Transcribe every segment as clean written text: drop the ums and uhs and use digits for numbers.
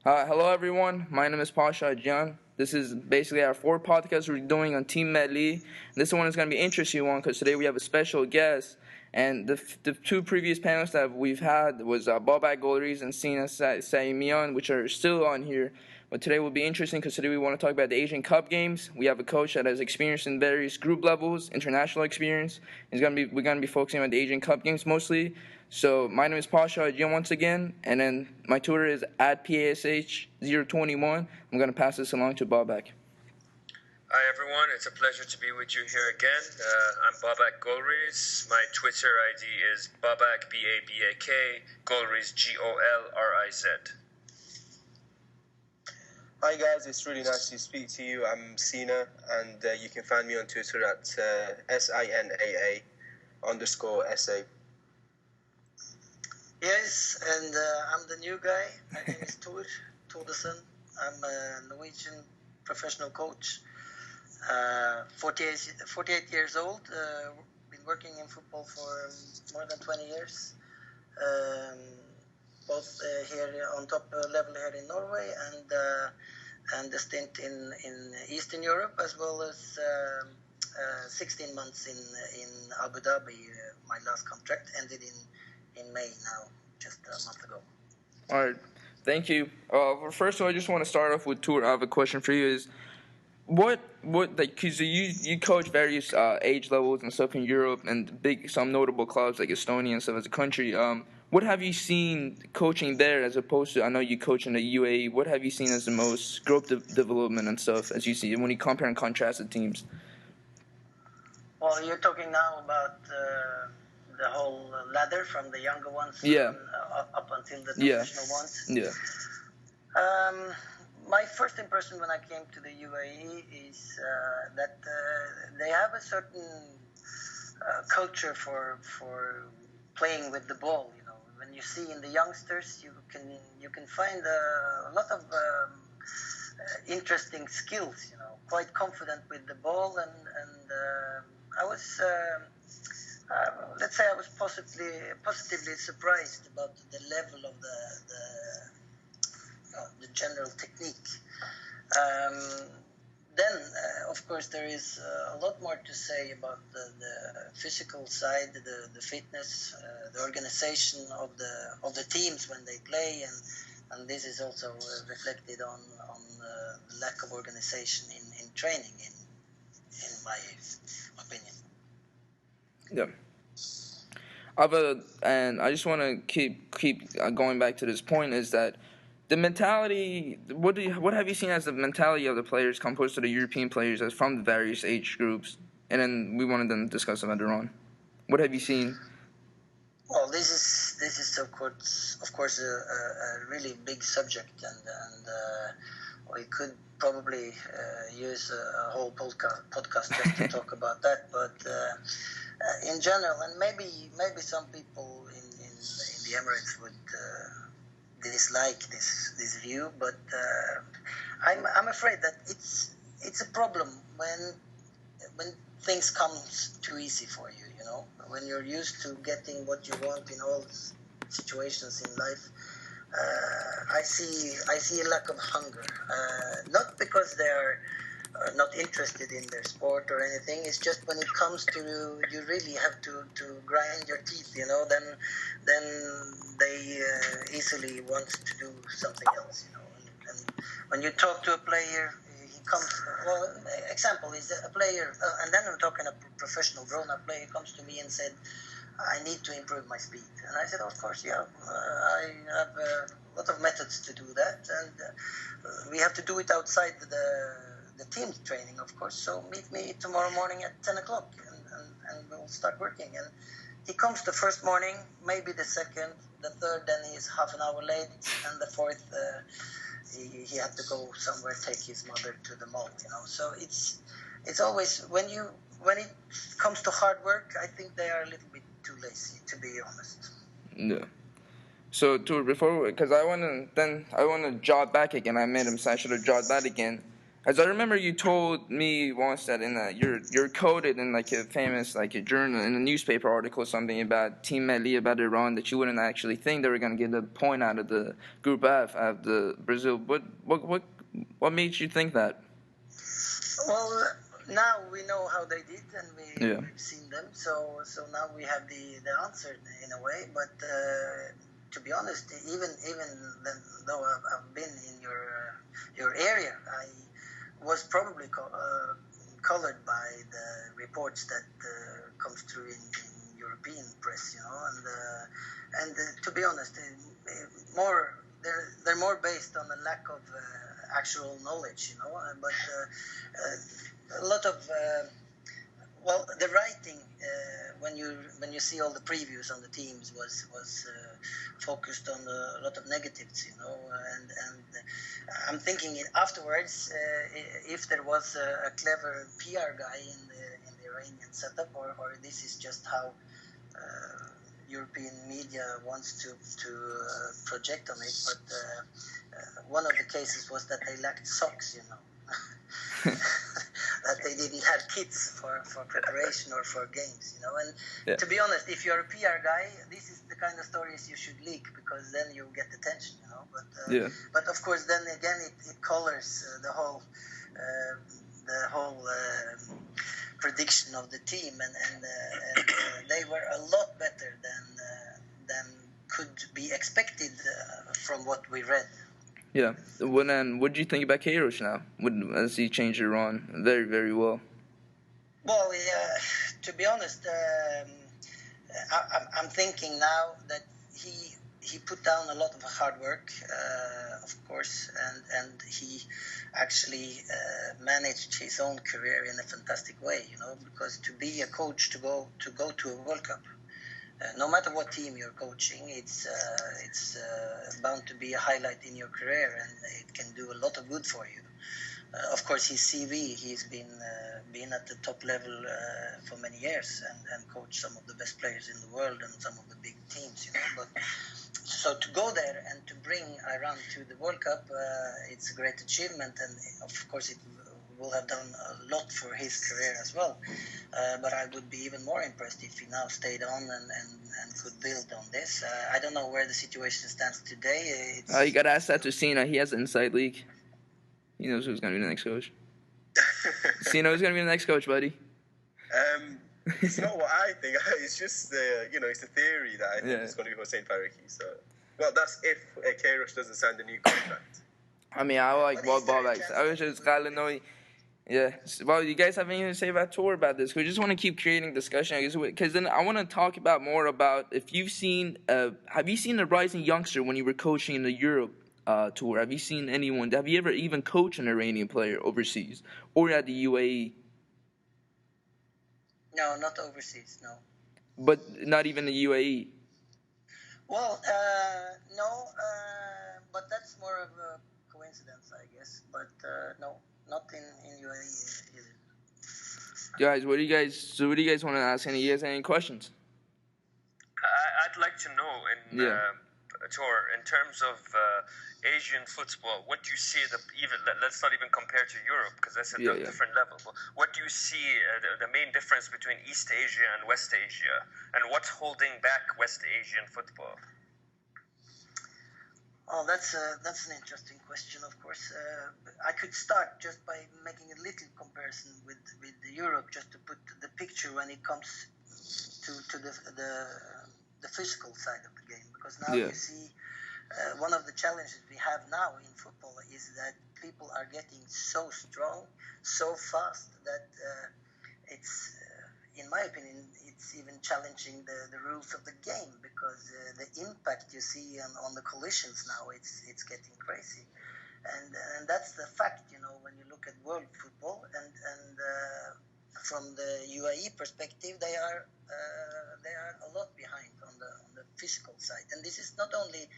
Hello, everyone. My name is Pasha Jian. This is basically our fourth podcast we're doing on Team Medley. This one is going to be an interesting one because today we have a special guest. And the two previous panels that we've had was Babak Golriz and Sina Saimian, which are still on here. But today will be interesting because today we want to talk about the Asian Cup games. We have a coach that has experience in various group levels, international experience. We're gonna be focusing on the Asian Cup games mostly. So my name is Pasha Ajin once again, and then my Twitter is at PASH021. I'm gonna pass this along to Babak. Hi everyone, it's a pleasure to be with you here again. I'm Babak Golriz. My Twitter ID is Babak BABAK Golriz GOLRIZ. Hi guys, it's really nice to speak to you. I'm Sina, and you can find me on Twitter at SINAA_SA. Yes, and I'm the new guy. My name is Tor Thodesen. I'm a Norwegian professional coach. 48 years old. Been working in football for more than 20 years. Both here on top level here in Norway and a stint in Eastern Europe, as well as 16 months in Abu Dhabi. My last contract ended in May now, just a month ago. All right, thank you. First of all, I just want to start off with Tor. I have a question for you. Is what because you coach various age levels and stuff in Europe and some notable clubs like Estonia and stuff as a country. What have you seen coaching there as opposed to, I know you coach in the UAE, what have you seen as the most growth development and stuff as you see when you compare and contrast the teams? Well, you're talking now about the whole ladder from the younger ones up until the professional ones. Yeah. My first impression when I came to the UAE is that they have a certain culture for playing with the ball. You know, when you see in the youngsters, you can find a lot of interesting skills. You know, quite confident with the ball, and I was. Let's say I was positively surprised about the level of the general technique. Then, of course, there is a lot more to say about the physical side, the fitness, the organization of the teams when they play, and this is also reflected on the lack of organization in training, in my opinion. Yeah. And I just want to keep going back to this point is that the mentality. What have you seen as the mentality of the players composed to the European players as from the various age groups? And then we wanted to discuss them later on. What have you seen? Well, this is of course a really big subject, and we could probably use a whole podcast just to talk about that. But in general, and maybe some people in the Emirates would dislike this view, but I'm afraid that it's a problem when things come too easy for you. You know, when you're used to getting what you want in all situations in life. I see a lack of hunger, not because they're not interested in their sport or anything. It's just when it comes to you really have to grind your teeth, you know, then they easily want to do something else, you know. And when you talk to a player, he comes. Well, example is a player, and then I'm talking a professional grown-up player comes to me and said, I need to improve my speed. And I said, of course, yeah, I have a lot of methods to do that, and we have to do it outside the team training, of course. So meet me tomorrow morning at 10 o'clock, and we'll start working. And he comes the first morning, maybe the second, the third, then he's half an hour late, and the fourth, he had to go somewhere, take his mother to the mall, you know. So it's always, when it comes to hard work, I think they are a little bit too lazy, to be honest. Yeah. So because I want to jot back again. I made a mistake. I should have jotted that again. As I remember, you told me once that you're quoted in like a famous like a journal in a newspaper article something about Team Melli about Iran that you wouldn't actually think they were gonna get a point out of the Group F of the Brazil. What made you think that? Well, now we know how they did, and Yeah. we've seen them. So now we have the answer in a way. But to be honest, even then, though I've been in your area, I was probably colored by the reports that comes through in European press, and to be honest, more they're more based on a lack of actual knowledge, but a lot of the writing when you see all the previews on the teams was focused on a lot of negatives, and I'm thinking afterwards if there was a clever PR guy in the Iranian setup, or this is just how European media wants to project on it, but one of the cases was that they lacked socks, that they didn't have kits for preparation or for games, and Yeah. to be honest, if you're a PR guy, this is the kind of stories you should leak, because then you'll get attention, but Yeah. but of course then again it colors the whole prediction of the team, and they were a lot better than could be expected from what we read. Yeah. What do you think about Kairos now? As he changed Iran very, very well. Well, to be honest, I'm thinking now that he put down a lot of hard work, of course, and he actually managed his own career in a fantastic way, because to be a coach, to go to a World Cup, no matter what team you're coaching, it's bound to be a highlight in your career, and it can do a lot of good for you. Of course, his CV, he's been at the top level for many years, and coached some of the best players in the world and some of the big teams, But so to go there and to bring Iran to the World Cup, it's a great achievement, and of course it will have done a lot for his career as well. But I would be even more impressed if he now stayed on and could build on this. I don't know where the situation stands today. You got to ask that to Cena. He has an inside leak. He knows who's going to be the next coach. Cena who's going to be the next coach, buddy. It's not what I think. It's just it's a theory that I think it's going to be Hossein Faraki. So, well, that's if Kairos doesn't sign a new contract. I mean, I like what Bob likes. I was just glad to know. Yeah. Well, you guys have anything to say about Tor about this? We just want to keep creating discussion, I guess, because then I want to talk about more about if you've seen. Have you seen the rising youngster when you were coaching in the Europe tour? Have you seen anyone? Have you ever even coached an Iranian player overseas or at the UAE? No, not overseas. No. But not even the UAE. Well, no, but that's more of a coincidence, I guess. But no, not in UAE either. Guys, what do you guys want to ask? You guys have any questions? I'd like to know Tor, in terms of Asian football, what do you see let's not even compare to Europe, because that's a different level. But what do you see the main difference between East Asia and West Asia, and what's holding back West Asian football? Oh, that's an interesting question, of course. I could start just by making a little comparison with Europe, just to put the picture when it comes to the physical side of the game, because now you see one of the challenges we have now in football is that people are getting so strong, so fast, that it's, in my opinion, it's even challenging the rules of the game, because the impact you see on the collisions now, it's getting crazy, and that's the fact, when you look at world football, and from the UAE perspective, they are a lot behind on the physical side, and this is not only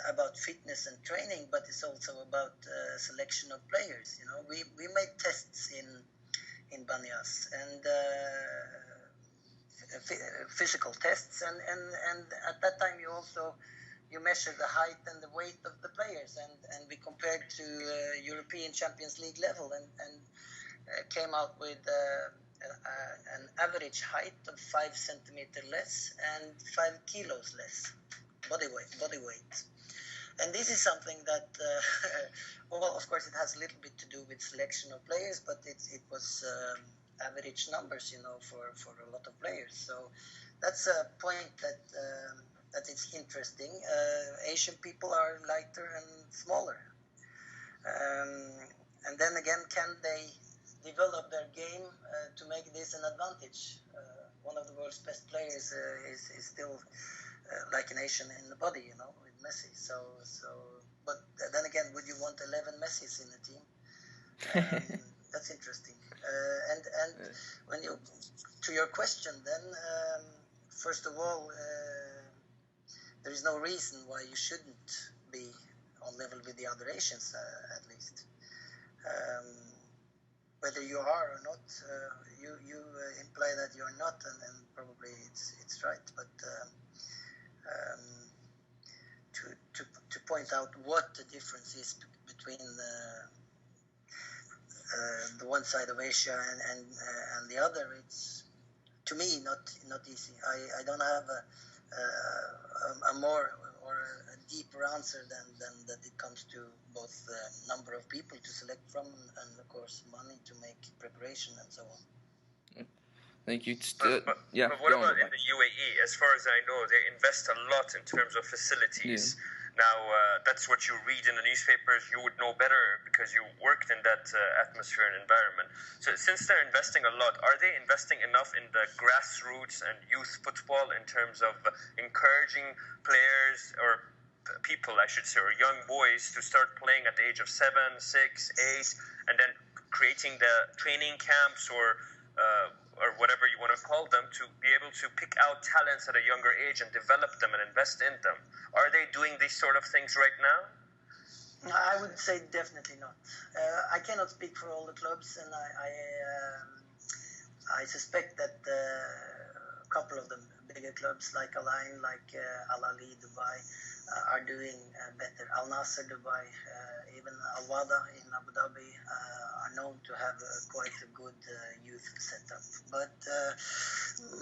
about fitness and training, but it's also about selection of players. We made tests in Banyas, and physical tests, and at that time you measure the height and the weight of the players, and we compared compared to European Champions League level, and came out with an average height of 5 centimeters less and 5 kilos less body weight. And this is something that, well, of course, it has a little bit to do with selection of players, but it was average numbers, for a lot of players. So that's a point that is interesting. Asian people are lighter and smaller. And then again, can they develop their game to make this an advantage? One of the world's best players is still like an Asian in the body, with Messi. But then again, would you want 11 Messis in a team? That's interesting. And when you, to your question, then first of all, there is no reason why you shouldn't be on level with the other Asians, at least. Whether you are or not, you imply that you are not, and probably it's right. But to point out what the difference is between the one side of Asia and the other, it's, to me, not easy. I don't have a more or a deeper answer than that. It comes to both number of people to select from and of course money to make preparation and so on. Thank you. But what about in the UAE? As far as I know, they invest a lot in terms of facilities. Yeah. Now, that's what you read in the newspapers. You would know better because you worked in that atmosphere and environment. So since they're investing a lot, are they investing enough in the grassroots and youth football in terms of encouraging players or people, I should say, or young boys to start playing at the age of 7, 6, 8, and then creating the training camps or whatever you want to call them, to be able to pick out talents at a younger age and develop them and invest in them? Are they doing these sort of things right now? I would say definitely not. I cannot speak for all the clubs, and I suspect that a couple of them, bigger clubs like Al Ain, like Al Ahly Dubai, are doing better. Al Nasser Dubai, even Al Wada in Abu Dhabi are known to have quite a good youth setup. But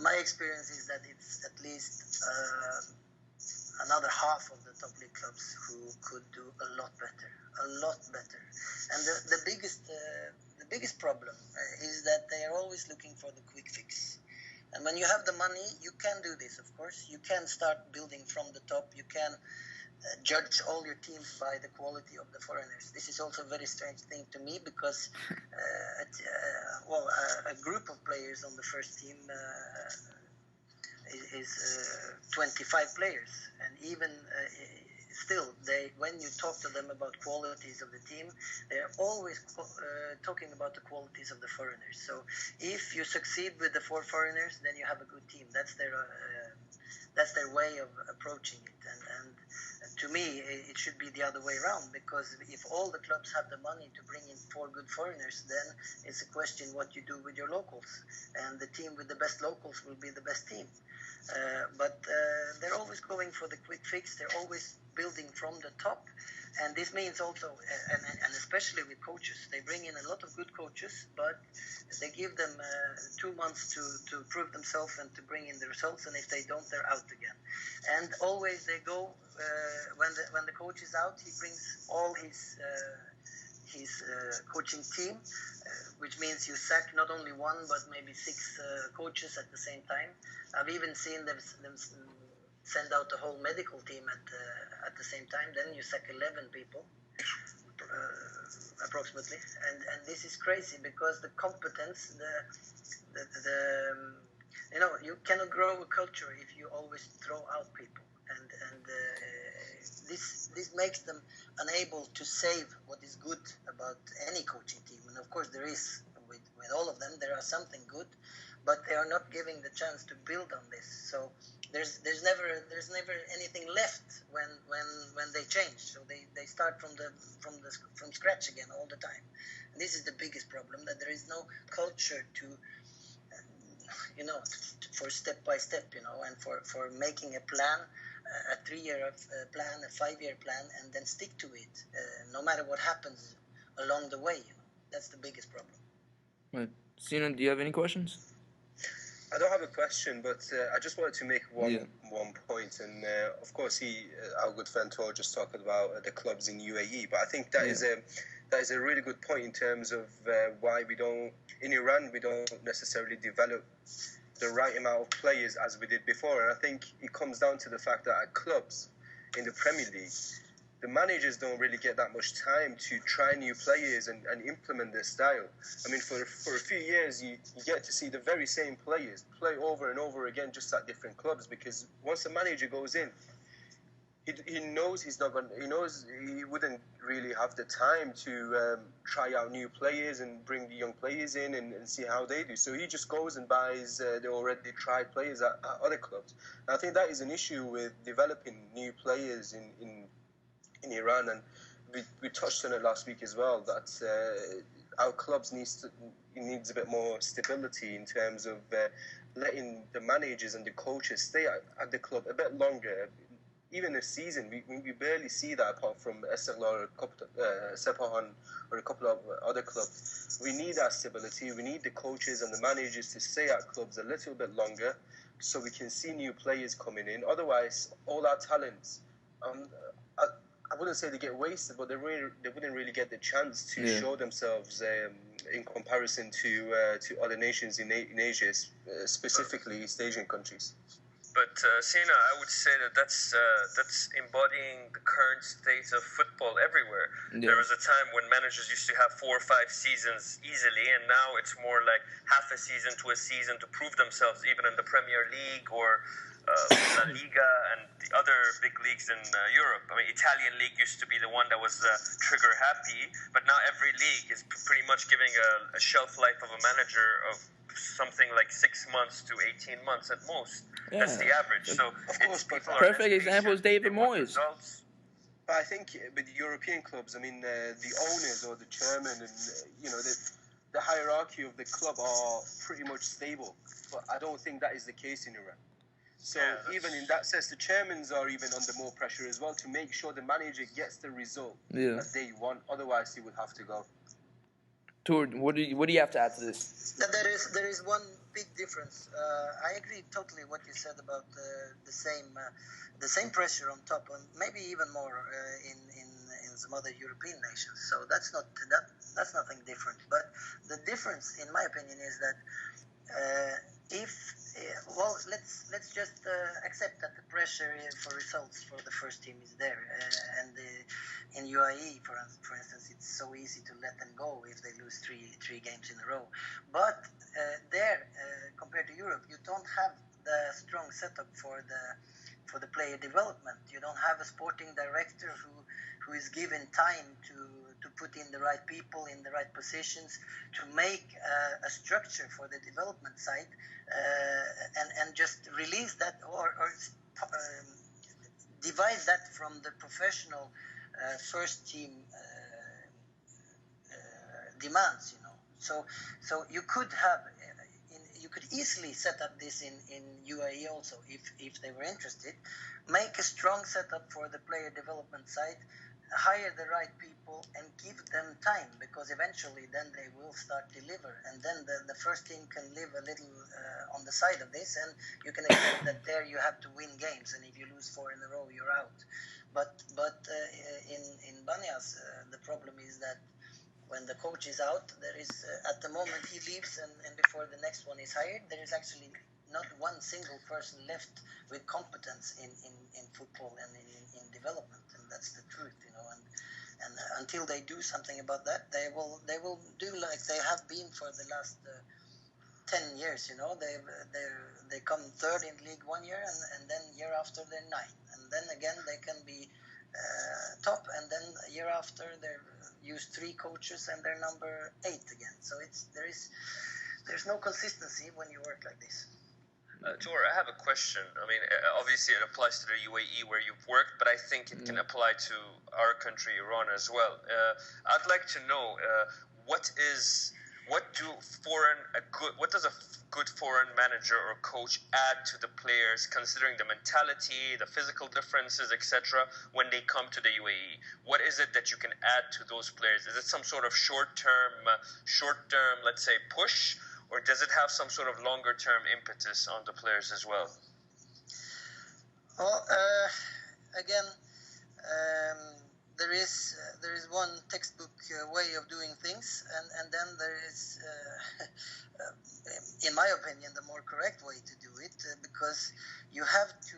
my experience is that it's at least another half of the top league clubs who could do a lot better. And the biggest problem is that they are always looking for the quick fix. And when you have the money, you can do this, of course. You can start building from the top. You can judge all your teams by the quality of the foreigners. This is also a very strange thing to me because, a group of players on the first team is 25 players. And even still, when you talk to them about qualities of the team, they're always talking about the qualities of the foreigners. So if you succeed with the 4 foreigners, then you have a good team. That's their way of approaching it. And to me, it should be the other way around, because if all the clubs have the money to bring in 4 good foreigners, then it's a question what you do with your locals. And the team with the best locals will be the best team. But they're always going for the quick fix. They're always building from the top. And this means also, and especially with coaches, they bring in a lot of good coaches, but they give them 2 months to prove themselves and to bring in the results. And if they don't, they're out again. And always they go, when the coach is out, he brings all his coaching team, which means you sack not only 1, but maybe 6 coaches at the same time. I've even seen them send out the whole medical team at the same time. Then you sack 11 people, approximately. And this is crazy because the competence, you cannot grow a culture if you always throw out people. And this makes them unable to save what is good about any coaching team. And of course there is, with all of them, there are something good, but they are not giving the chance to build on this. So there's never anything left when they change. So they start from scratch again all the time. And this is the biggest problem, that there is no culture to for step by step, and for making a plan a 3-year plan, a 5-year plan, and then stick to it, no matter what happens along the way. You know, that's the biggest problem. Right. Sinan, do you have any questions? I don't have a question, but I just wanted to make one point. And of course, our good friend Tor just talked about the clubs in UAE. But I think that is a really good point in terms of why in Iran we don't necessarily develop the right amount of players as we did before. And I think it comes down to the fact that at clubs in the Premier League, the managers don't really get that much time to try new players and implement their style. I mean, for a few years, you get to see the very same players play over and over again, just at different clubs. Because once a manager goes in, he knows he wouldn't really have the time to try out new players and bring the young players in and see how they do. So he just goes and buys the already tried players at other clubs. And I think that is an issue with developing new players in Iran, and we touched on it last week as well, that our clubs needs a bit more stability in terms of letting the managers and the coaches stay at the club a bit longer. Even a season, we barely see that apart from Esteghlal or Sepahan or a couple of other clubs. We need that stability. We need the coaches and the managers to stay at clubs a little bit longer so we can see new players coming in. Otherwise, all our talents, I wouldn't say they get wasted, but they wouldn't really get the chance to show themselves in comparison to other nations in Asia, specifically East Asian countries. But Sina, I would say that's embodying the current state of football everywhere. Yeah. There was a time when managers used to have 4 or 5 seasons easily, and now it's more like half a season to a season to prove themselves, even in the Premier League or La Liga and the other big leagues in Europe. I mean, Italian league used to be the one that was trigger happy, but now every league is pretty much giving a shelf life of a manager of something like 6 months to 18 months at most. Yeah. That's the average. So of course, perfect example is David Moyes. But I think with the European clubs, I mean, the owners or the chairman and the hierarchy of the club are pretty much stable. But I don't think that is the case in Iran. So even in that sense, the chairmans are even under more pressure as well to make sure the manager gets the result that they want. Otherwise, he would have to go. Tor, what do you have to add to this? There is one big difference. I agree totally what you said about the same pressure on top, and maybe even more in some other European nations. So that's nothing different. But the difference, in my opinion, is that let's just accept that the pressure for results for the first team is there, and in UAE, for instance, it's so easy to let them go if they lose three games in a row. But there, compared to Europe, you don't have the strong setup for the player development. You don't have a sporting director who is given time to put in the right people in the right positions, to make a structure for the development side, and just release that or divide that from the professional first team demands. So you could have. You could easily set up this in UAE also if they were interested. Make a strong setup for the player development side, hire the right people and give them time, because eventually then they will start deliver, and then the first team can live a little on the side of this, and you can expect that there you have to win games, and if you lose 4 in a row you're out. But in Banyas the problem is that when the coach is out, there is at the moment he leaves and before the next one is hired, there is actually not one single person left with competence in football and in development, and that's the truth, and until they do something about that, they will do like they have been for the last 10 years. They come third in league 1 year, and then year after they're 9, and then again they can be top, and then year after they use 3 coaches and they're number 8 again. So there's no consistency when you work like this. Tor, I have a question. I mean, obviously it applies to the UAE where you've worked, but I think it can apply to our country, Iran, as well. I'd like to know what what does a good foreign manager or coach add to the players, considering the mentality, the physical differences, etc., when they come to the UAE? What is it that you can add to those players? Is it some sort of short-term, let's say, push, or does it have some sort of longer-term impetus on the players as well? Well, again, there is one textbook way of doing things, and then there is, in my opinion, the more correct way to do it, because you have to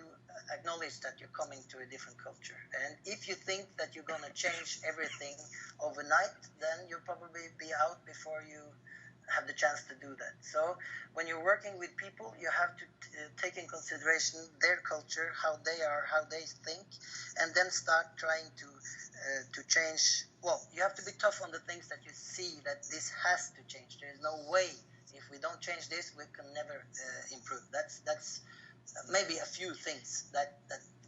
acknowledge that you're coming to a different culture. And if you think that you're going to change everything overnight, then you'll probably be out before you have the chance to do that. So when you're working with people, you have to take in consideration their culture, how they are, how they think, and then start trying to change. Well, you have to be tough on the things that you see that this has to change. There is no way. If we don't change this, we can never improve. That's maybe a few things that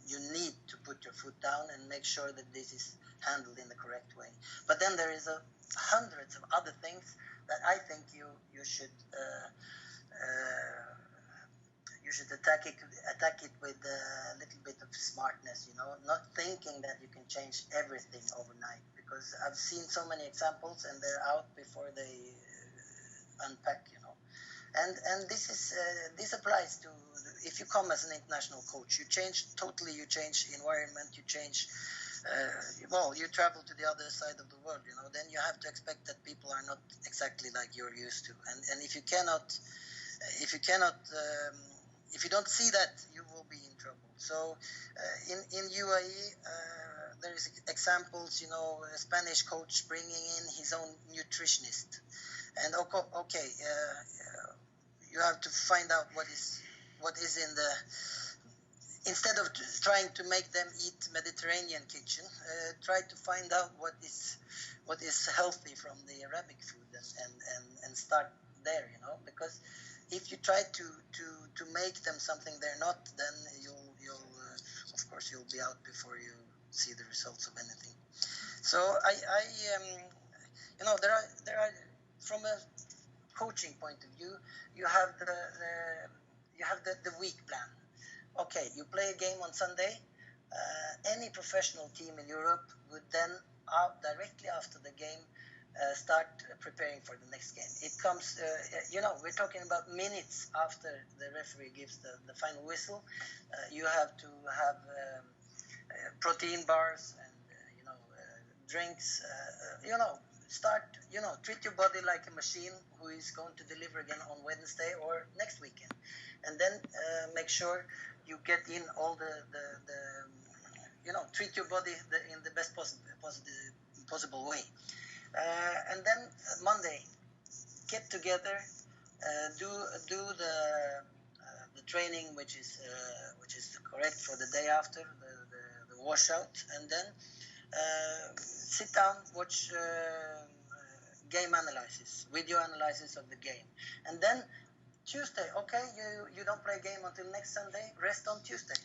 you need to put your foot down and make sure that this is handled in the correct way. But then there is hundreds of other things that I think you should attack it with a little bit of smartness, not thinking that you can change everything overnight, because I've seen so many examples and they're out before they unpack, and this applies to if you come as an international coach, you change environment, you change. You travel to the other side of the world, then you have to expect that people are not exactly like you're used to. And if you don't see that, you will be in trouble. So in UAE, there is examples, a Spanish coach bringing in his own nutritionist. And okay, you have to find out what is in the... Instead of trying to make them eat Mediterranean kitchen, try to find out what is healthy from the Arabic food and start there, because if you try to make them something they're not, then you'll of course you'll be out before you see the results of anything. So there are from a coaching point of view, you have the week plan. Okay, you play a game on Sunday. Any professional team in Europe would then, directly after the game, start preparing for the next game. It comes, we're talking about minutes after the referee gives the final whistle. You have to have protein bars and, drinks. Treat your body like a machine who is going to deliver again on Wednesday or next weekend. And then make sure you get in all the treat your body in the best possible way. And then Monday, get together, do the training which is correct for the day after, the washout, and then sit down, watch game analysis, video analysis of the game, and then Tuesday, okay, you don't play a game until next Sunday, rest on Tuesday.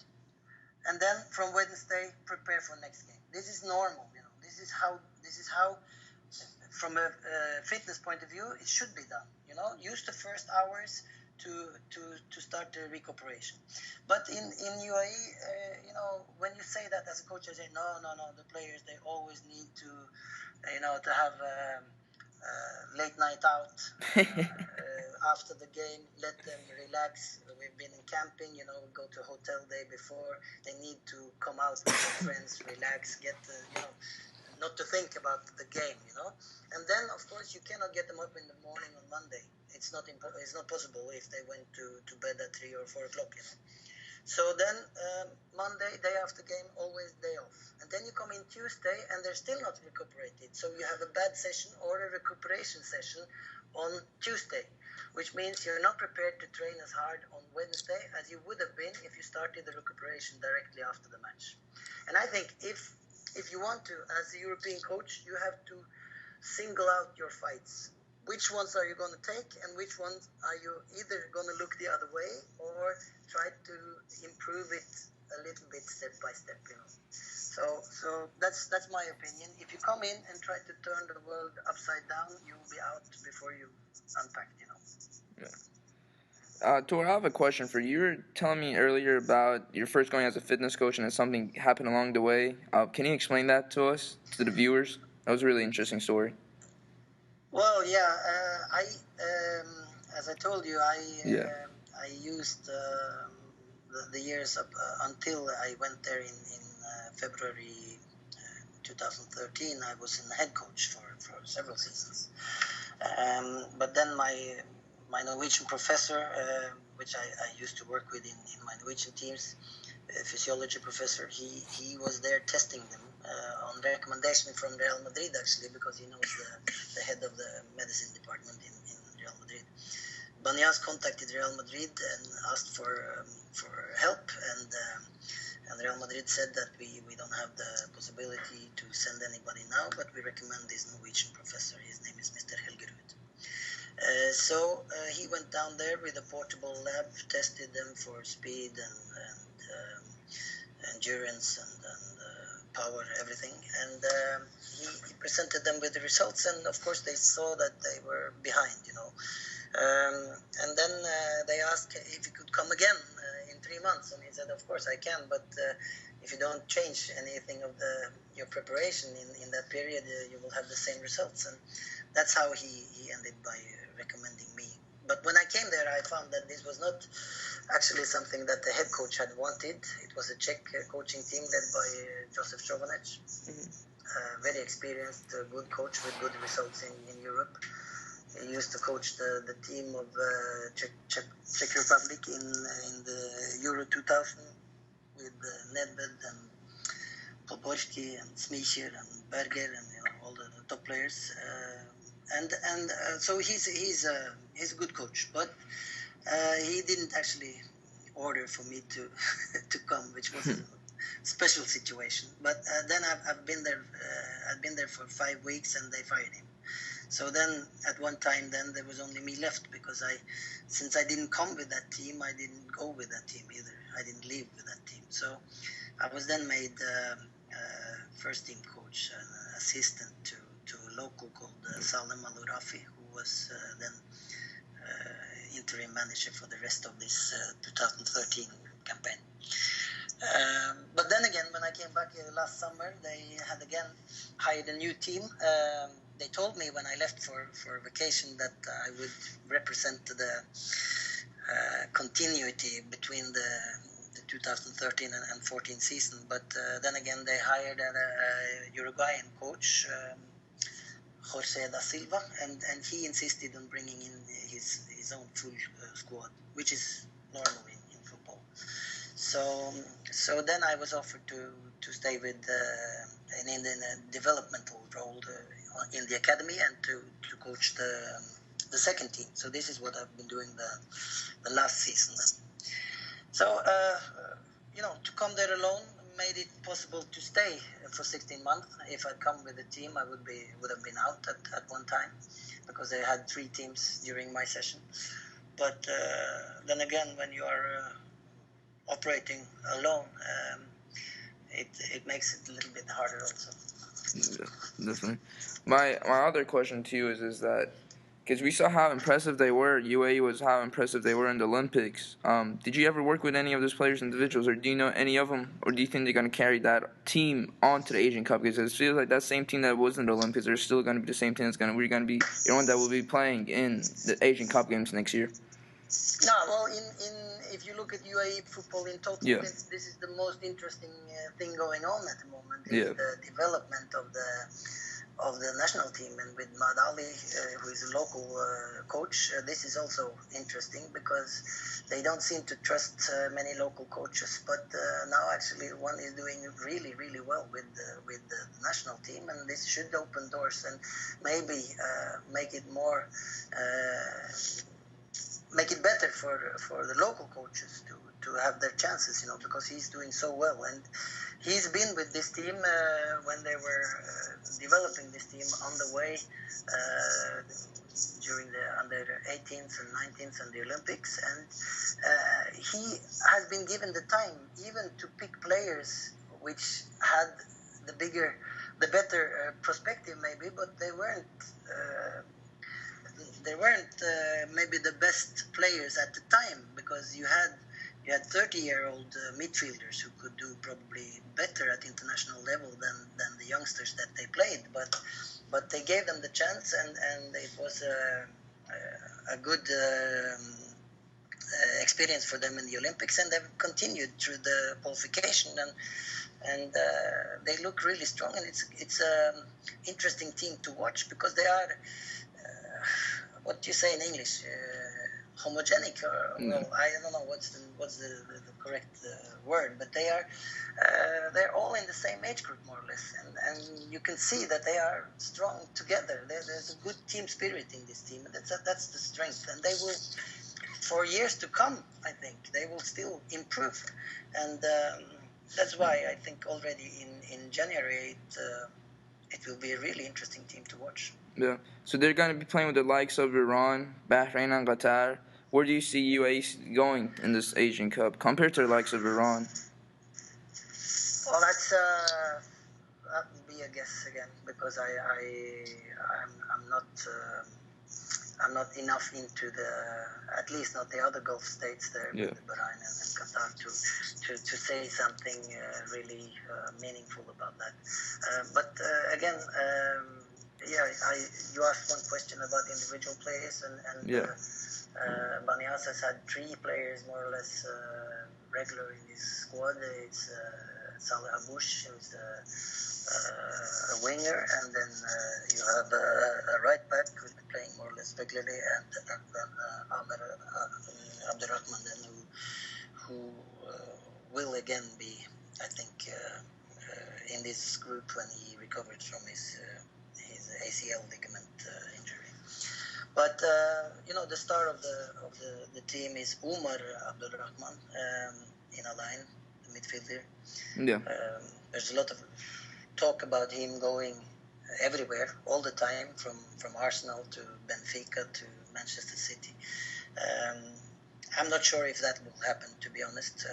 And then from Wednesday, prepare for next game. This is normal, This is how from a fitness point of view, it should be done. Use the first hours to start the recuperation. But in UAE, when you say that as a coach, I say, no, the players, they always need to have late night out after the game, let them relax. We've been in camping, we go to a hotel day before. They need to come out with their friends, relax, get not to think about the game, And then, of course, you cannot get them up in the morning on Monday. It's not possible if they went to bed at 3 or 4 o'clock, So then Monday, day after game, always day off. And then you come in Tuesday and they're still not recuperated. So you have a bad session or a recuperation session on Tuesday, which means you're not prepared to train as hard on Wednesday as you would have been if you started the recuperation directly after the match. And I think if you want to, as a European coach, you have to single out your fights. Which ones are you going to take, and which ones are you either going to look the other way or try to improve it a little bit step by step, you know. So that's my opinion. If you come in and try to turn the world upside down, you will be out before you unpack, you know. Yeah. Tor, I have a question for you. You were telling me earlier about your first going as a fitness coach and then something happened along the way. Can you explain that to us, to the viewers? That was a really interesting story. Well, yeah, as I told you, I used the years up until I went there in February 2013. I was in head coach for several seasons. But then my Norwegian professor, which I used to work with in my Norwegian teams, physiology professor, he was there testing them on recommendation from Real Madrid, actually, because he knows the head of the medicine department in Real Madrid. Banyas contacted Real Madrid and asked for help, and Real Madrid said that we don't have the possibility to send anybody now, but we recommend this Norwegian professor. His name is Mr. Helgerud. So he went down there with a portable lab, tested them for speed and endurance and power, everything, and he presented them with the results, and of course they saw that they were behind, you know. And then they asked if he could come again in 3 months, and he said, of course I can, but if you don't change anything of your preparation in that period, you will have the same results. And that's how he ended by recommending me. But when I came there, I found that this was not actually something that the head coach had wanted. It was a Czech coaching team led by Josef Chovanec, very experienced, good coach with good results in Europe. He used to coach the team of Czech Republic in the Euro 2000 with Nedved and Poborski and Smisher and Berger and all the top players. So he's a good coach, but he didn't actually order for me to to come, which was a special situation. But then I've been there. I've been there for 5 weeks, and they fired him. So then, at one time, then there was only me left because since I didn't come with that team, I didn't go with that team either. I didn't leave with that team. So I was then made first team coach, assistant to a local called Salem Al-Urafi, who was then interim manager for the rest of this 2013 campaign. But then again, when I came back last summer, they had again hired a new team. They told me when I left for vacation that I would represent the continuity between the 2013 and 14 season. But then again, they hired a Uruguayan coach, Jose da Silva, and he insisted on bringing in his own full squad, which is normal in football. So then I was offered to stay with in a developmental role in the academy and to coach the second team. So this is what I've been doing the last season. So to come there alone made it possible to stay for 16 months. If I'd come with a team, I would have been out at one time because they had 3 teams during my session. But then again, when you are operating alone, it makes it a little bit harder also. Yeah, definitely. My other question to you is that because we saw how impressive they were, UAE was how impressive they were in the Olympics. Did you ever work with any of those players individuals, or do you know any of them, or do you think they're going to carry that team onto the Asian Cup? Because it feels like that same team that was in the Olympics, they're still going to be the same team we're going to be the one that will be playing in the Asian Cup games next year. No, well, if you look at UAE football in total, this is the most interesting thing going on at the moment. It's the development of the national team, and with Mad Ali, who is a local coach, this is also interesting because they don't seem to trust many local coaches. But now actually one is doing really, really well with the national team, and this should open doors and maybe make it more. Make it better for the local coaches to have their chances, because he's doing so well. And he's been with this team when they were developing this team on the way during the under 18s and 19s and the Olympics, and he has been given the time even to pick players which had the better perspective maybe, but they weren't maybe the best players at the time, because you had 30-year-old midfielders who could do probably better at international level than the youngsters that they played, but they gave them the chance, and it was a good experience for them in the Olympics, and they've continued through the qualification, and they look really strong, and it's an interesting team to watch, because they are what do you say in English, homogenic, or well, I don't know what's the correct word, but they're all in the same age group more or less, and you can see that they are strong together. There's a good team spirit in this team, and that's the strength, and they will, for years to come, I think they will still improve, and that's why I think already in January it will be a really interesting team to watch. Yeah. So they're going to be playing with the likes of Iran, Bahrain, and Qatar. Where do you see UAE going in this Asian Cup compared to the likes of Iran? Well, that would be a guess again, because I'm not enough into at least not the other Gulf states there, with the Bahrain and Qatar, to say something really meaningful about that. But again, you asked one question about individual players, and Bani has had 3 players more or less regular in his squad. It's Saleh Aboush, who's a winger, and then you have a right back who's been playing more or less regularly, and then Abdurrahman, then who will again be, I think, in this group when he recovered from his ACL ligament injury. But the star of the team is Umar Abdulrahman in a line, the midfielder. Yeah. There's a lot of talk about him going everywhere all the time, from Arsenal to Benfica to Manchester City. I'm not sure if that will happen, to be honest,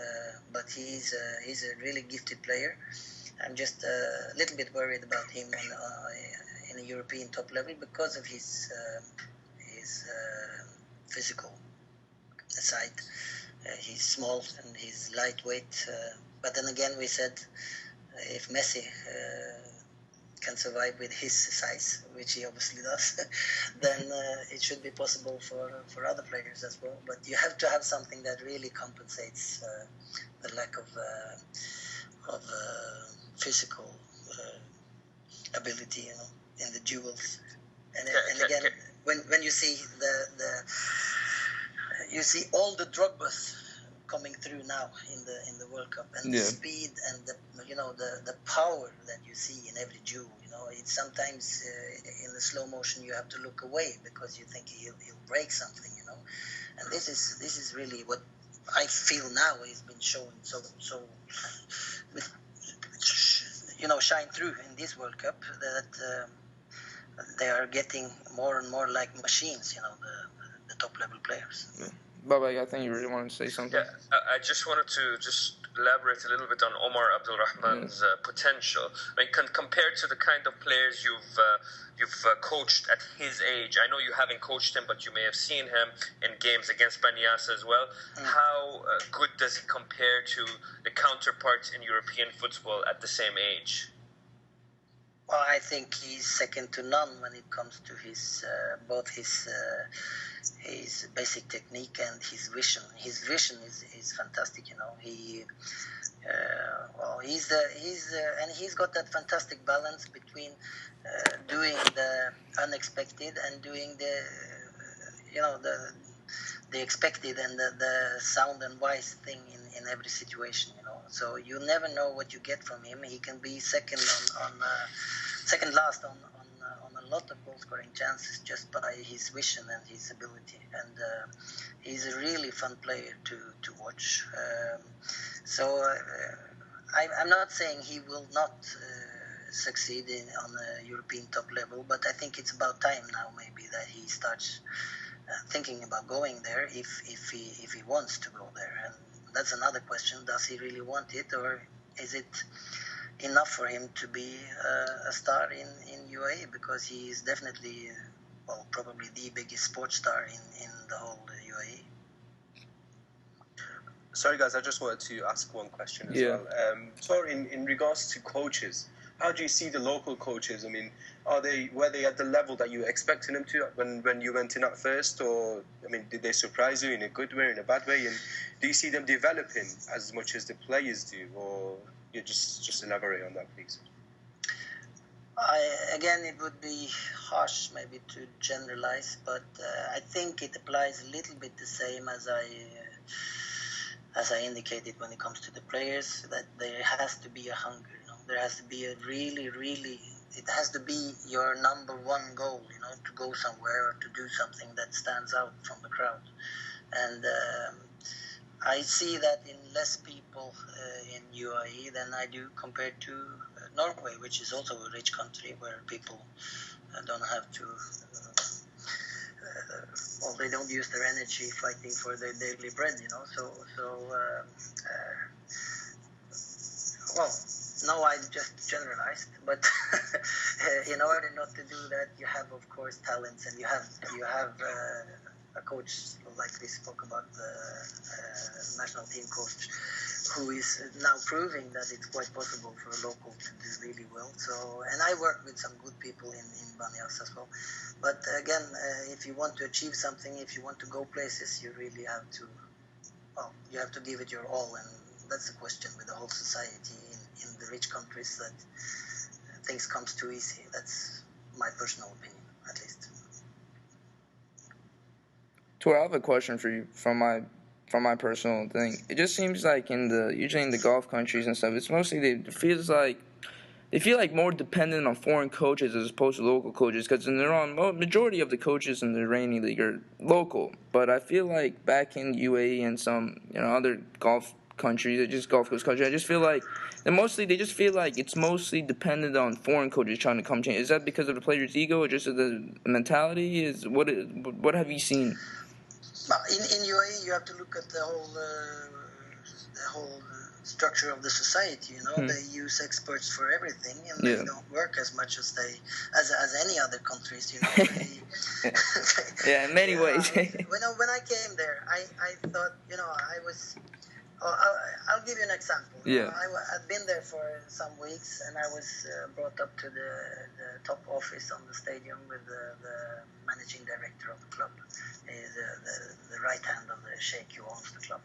but he's a really gifted player. I'm just a little bit worried about him in a European top level because of his physical side. He's small and he's lightweight, but then again, we said if Messi can survive with his size, which he obviously does, then it should be possible for other players as well. But you have to have something that really compensates the lack of physical ability, in the duels. And again, when you see you see all the Drogbas coming through now in the World Cup, and the speed and the power that you see in every duel. It's sometimes in the slow motion you have to look away because you think he'll break something. And this is really what I feel now he's been showing so shine through in this World Cup, that they are getting more and more like machines. The top level players. Yeah. Baba, I think you really wanted to say something. Yeah, I just wanted to elaborate a little bit on Omar Abdulrahman's potential. I mean, compared to the kind of players you've coached at his age. I know you haven't coached him, but you may have seen him in games against Banyas as well. How good does he compare to the counterparts in European football at the same age? Well, I think he's second to none when it comes to both his basic technique and his vision. His vision is fantastic. He's got that fantastic balance between doing the unexpected and doing the expected and the sound and wise thing in every situation. So you never know what you get from him. He can be second last on a lot of goal scoring chances just by his vision and his ability, and he's a really fun player to watch. I'm not saying he will not succeed on a European top level. But I think it's about time now, maybe, that he starts thinking about going there if he wants to go there. And that's another question: does he really want it, or is it enough for him to be a star in UAE? Because he is definitely, well, probably the biggest sports star in the whole UAE. Sorry, guys, I just wanted to ask one question as well. So, in regards to coaches, how do you see the local coaches? I mean, were they at the level that you were expecting them to when you went in at first, or I mean, did they surprise you in a good way, in a bad way? And do you see them developing as much as the players do, or you just elaborate on that, please? Again, it would be harsh maybe to generalize, but I think it applies a little bit the same as I indicated when it comes to the players, that there has to be a hunger, there has to be a really, it has to be your number one goal, to go somewhere or to do something that stands out from the crowd. And I see that in less people in UAE than I do compared to Norway, which is also a rich country where people don't have to they don't use their energy fighting for their daily bread, no, I just generalized, but in order not to do that, you have, of course, talents, and you have a coach like we spoke about, the national team coach, who is now proving that it's quite possible for a local to do really well. So, and I work with some good people in Banyas as well. But again, if you want to achieve something, if you want to go places, you really have to, you have to give it your all. And that's the question with the whole society in the rich countries, that things comes too easy. That's my personal opinion, at least. Tor, I have a question for you from my personal thing. It just seems like usually in the Gulf countries and stuff, it's mostly they feel like more dependent on foreign coaches as opposed to local coaches, because in Iran, majority of the coaches in the Iranian league are local. But I feel like back in UAE and some other Gulf countries, just Gulf Coast countries, I just feel like they just feel like it's mostly dependent on foreign coaches trying to come change. Is that because of the player's ego, or just the mentality? What have you seen? In UAE, you have to look at the whole structure of the society. They use experts for everything, and they don't work as much as any other countries. Yeah, in many ways. When I came there, I thought I was. I'll give you an example. I'd been there for some weeks, and I was brought up to the top office on the stadium with the managing director of the club. He's the right hand of the sheikh who owns the club.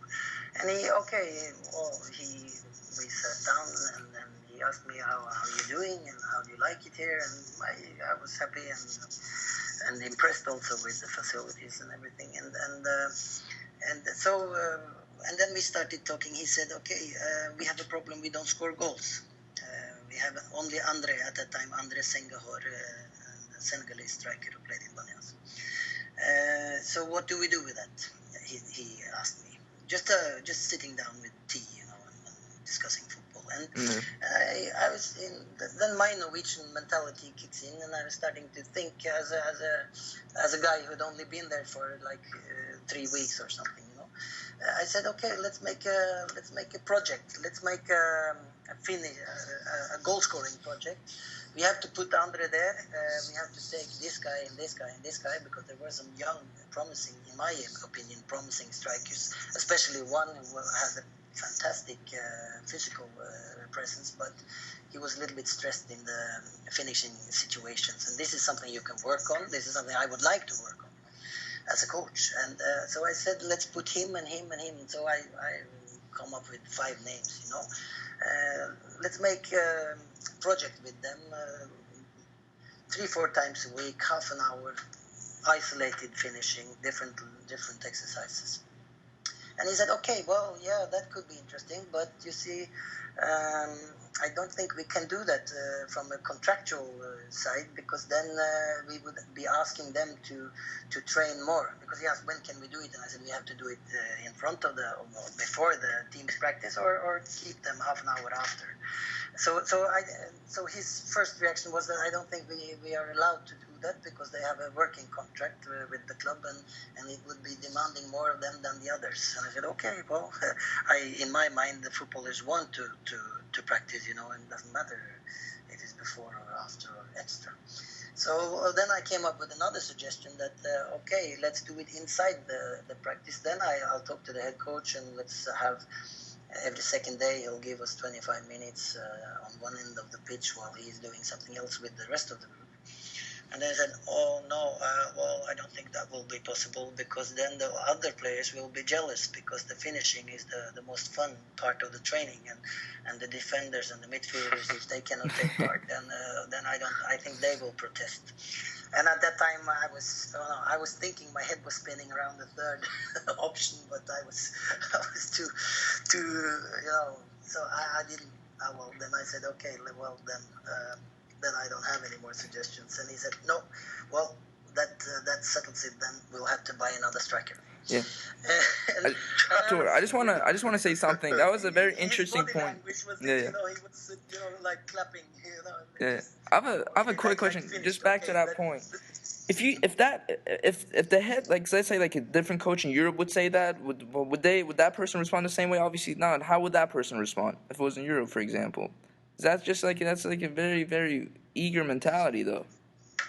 And we sat down, and then he asked me how you doing and how do you like it here, and I was happy and impressed also with the facilities and everything, and then we started talking. He said, okay, we have a problem. We don't score goals. We have only Andre at that time, Andre Sengahor, the Senegalese striker who played in Banyas. So what do we do with that? He asked me. Just sitting down with tea, and discussing football. And I was then my Norwegian mentality kicks in, and I was starting to think as a guy who had only been there for like 3 weeks or something. I said, okay, let's make a project. Let's make a goal scoring project. We have to put Andre there. We have to take this guy and this guy and this guy, because there were some young, promising, in my opinion, promising strikers, especially one who has a fantastic physical presence, but he was a little bit stressed in the finishing situations. And this is something you can work on. This is something I would like to work on as a coach. And so I said, let's put him and him and him. And so I come up with 5 names, let's make a project with them 3-4 times a week, half an hour, isolated finishing, different exercises. And he said, okay, well, yeah, that could be interesting, but you see, I don't think we can do that from a contractual side, because then we would be asking them to train more. Because he asked, when can we do it? And I said, we have to do it in front of before the team's practice, or keep them half an hour after. So his first reaction was that I don't think we are allowed to do that, because they have a working contract with the club, and it would be demanding more of them than the others. And I said, okay, well, in my mind, the footballers want to practice, and it doesn't matter if it's before or after or extra. So then I came up with another suggestion that, okay, let's do it inside the practice. Then I'll talk to the head coach, and let's have every second day he'll give us 25 minutes on one end of the pitch while he's doing something else with the rest of the group. And they said, oh, no, well, I don't think that will be possible, because then the other players will be jealous, because the finishing is the most fun part of the training, and the defenders and the midfielders, if they cannot take part, then I think they will protest. And at that time, I was thinking, my head was spinning around the third option, but I was too, so I didn't. Well, then I said, okay, well, then I don't have any more suggestions. And he said, no, well, that settles it. Then we'll have to buy another striker. Yeah. Tor, I just wanna say something. That was a very interesting point. Was, yeah. He was, like clapping. Yeah. I have a quick question. Just back to that point. If the head, like, let's say like a different coach in Europe would say that, would that person respond the same way? Obviously not. How would that person respond if it was in Europe, for example? That's like a very, very eager mentality, though.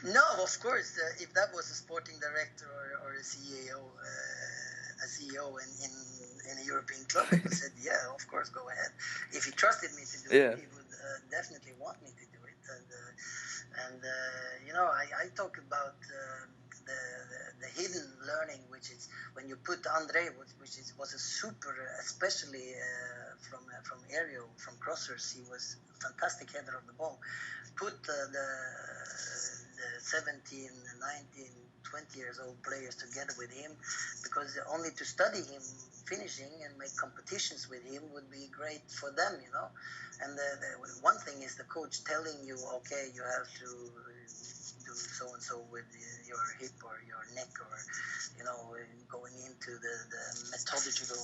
No, of course. If that was a sporting director or a CEO in a European club, he would said, yeah, of course, go ahead. If he trusted me to do it, he would definitely want me to do it. And I talk about the hidden learning, which is when you put Andre, which was a super, especially from aerial, from crossers, he was a fantastic header of the ball. Put the 17, 19, 20 years old players together with him, because only to study him finishing and make competitions with him would be great for them, And the one thing is the coach telling you, okay, you have to do so and so with your hip or your neck, or going into the methodological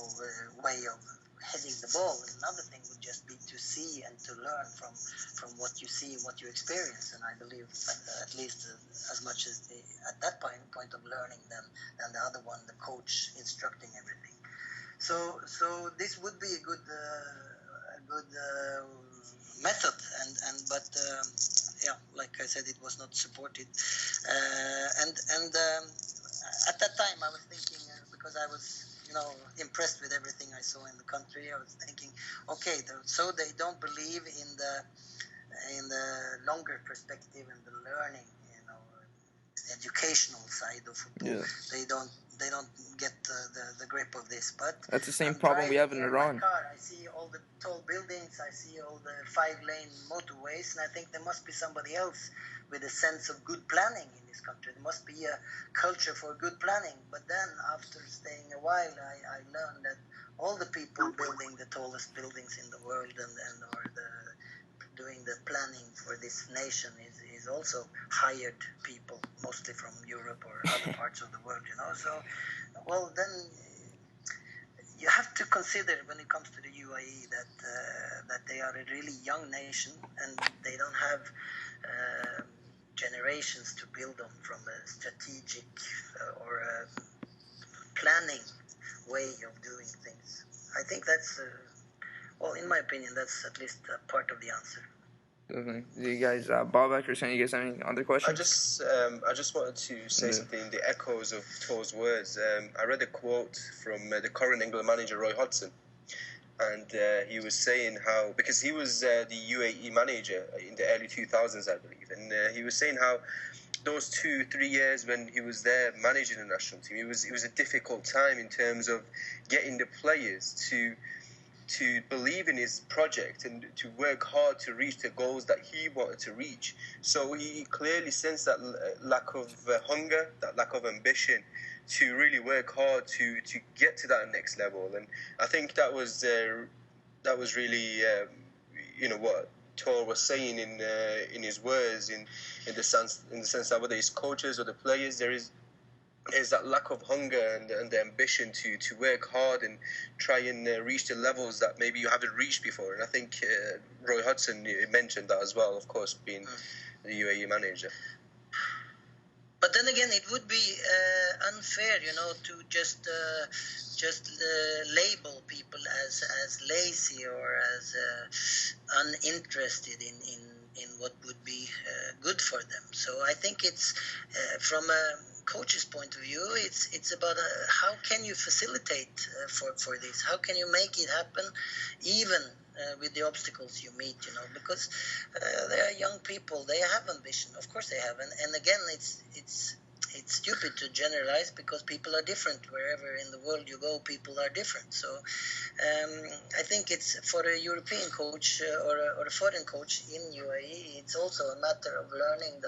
way of heading the ball. And another thing would just be to see and to learn from what you see, what you experience. And I believe at least as much as at that point of learning than the other one, the coach instructing everything. So this would be a good method, but like I said, it was not supported. And at that time, I was thinking, because I was impressed with everything I saw in the country, I was thinking, okay, so they don't believe in the longer perspective and the learning, the educational side of football. Yeah. They don't get the grip of this. But that's the same problem we have in Iran. My car, I see all the tall buildings, I see all the 5-lane motorways, and I think there must be somebody else with a sense of good planning in this country. There must be a culture for good planning. But then, after staying a while, I learned that all the people building the tallest buildings in the world or doing the planning for this nation is also hired people, mostly from Europe or other parts of the world, So, well, then you have to consider, when it comes to the UAE, that they are a really young nation, and they don't have generations to build on from a strategic or a planning way of doing things. I think that's well, in my opinion, that's at least part of the answer. Definitely. Do you guys, Bob Eckerson, you guys have any other questions? I just wanted to say something in the echoes of Tor's words. I read a quote from the current England manager, Roy Hodgson, and he was saying how, because he was the UAE manager in the early 2000s, I believe, and he was saying how those 2-3 years when he was there managing the national team, it was a difficult time in terms of getting the players to believe in his project and to work hard to reach the goals that he wanted to reach. So he clearly sensed that lack of hunger, that lack of ambition to really work hard to get to that next level. And I think that was really, Tor was saying in his words, in the sense that whether it's coaches or the players, there's that lack of hunger and the ambition to work hard and try and reach the levels that maybe you haven't reached before. And I think Roy Hodgson mentioned that as well, of course, being the UAE manager. But then again, it would be unfair, to just label people as lazy or as uninterested in what would be good for them. So I think it's from a coach's point of view, it's about how can you facilitate for this? How can you make it happen, even with the obstacles you meet? Because they are young people, they have ambition, of course they have, and again, it's stupid to generalize because people are different. Wherever in the world you go, people are different. So I think it's for a European coach or a foreign coach in UAE, it's also a matter of learning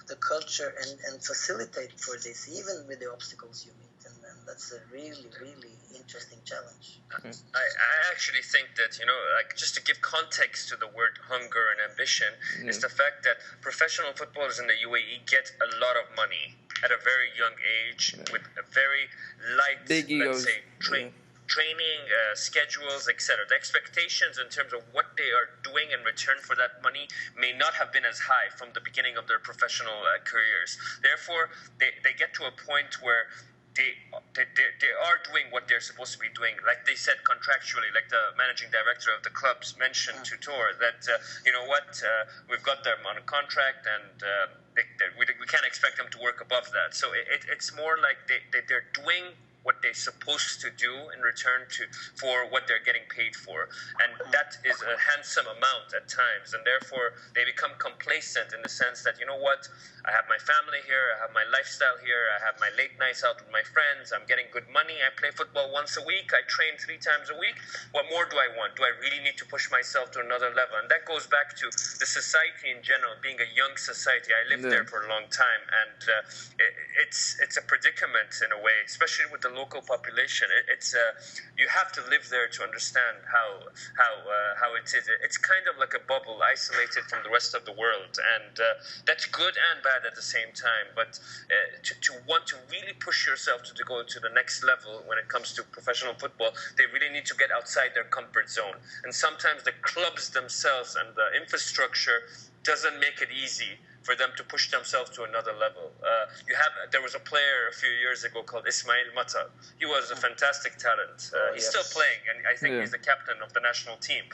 the culture and facilitate for this, even with the obstacles you meet. And that's a really, really interesting challenge. I actually think that, just to give context to the word hunger and ambition, is the fact that professional footballers in the UAE get a lot of money at a very young age with a very light, let's say, training schedules, etc. The expectations in terms of what they are doing in return for that money may not have been as high from the beginning of their professional careers. Therefore, they get to a point where they are doing what they're supposed to be doing, like they said contractually, like the managing director of the clubs mentioned to Tor, that we've got them on a contract and we can't expect them to work above that. So it's more like they're doing what they're supposed to do in return for what they're getting paid for, and that is a handsome amount at times, and therefore they become complacent in the sense that, I have my family here, I have my lifestyle here, I have my late nights out with my friends, I'm getting good money, I play football once a week, I train 3 times a week. What more do I want? Do I really need to push myself to another level? And that goes back to the society in general, being a young society. I lived there for a long time, and it's a predicament in a way, especially with the local population. It's you have to live there to understand how it is. It's kind of like a bubble, isolated from the rest of the world, and that's good and bad at the same time. But to want to really push yourself to go to the next level when it comes to professional football, they really need to get outside their comfort zone. And sometimes the clubs themselves and the infrastructure doesn't make it easy for them to push themselves to another level. There was a player a few years ago called Ismail Mata. He was a fantastic talent. He's still playing, and I think he's the captain of the national team.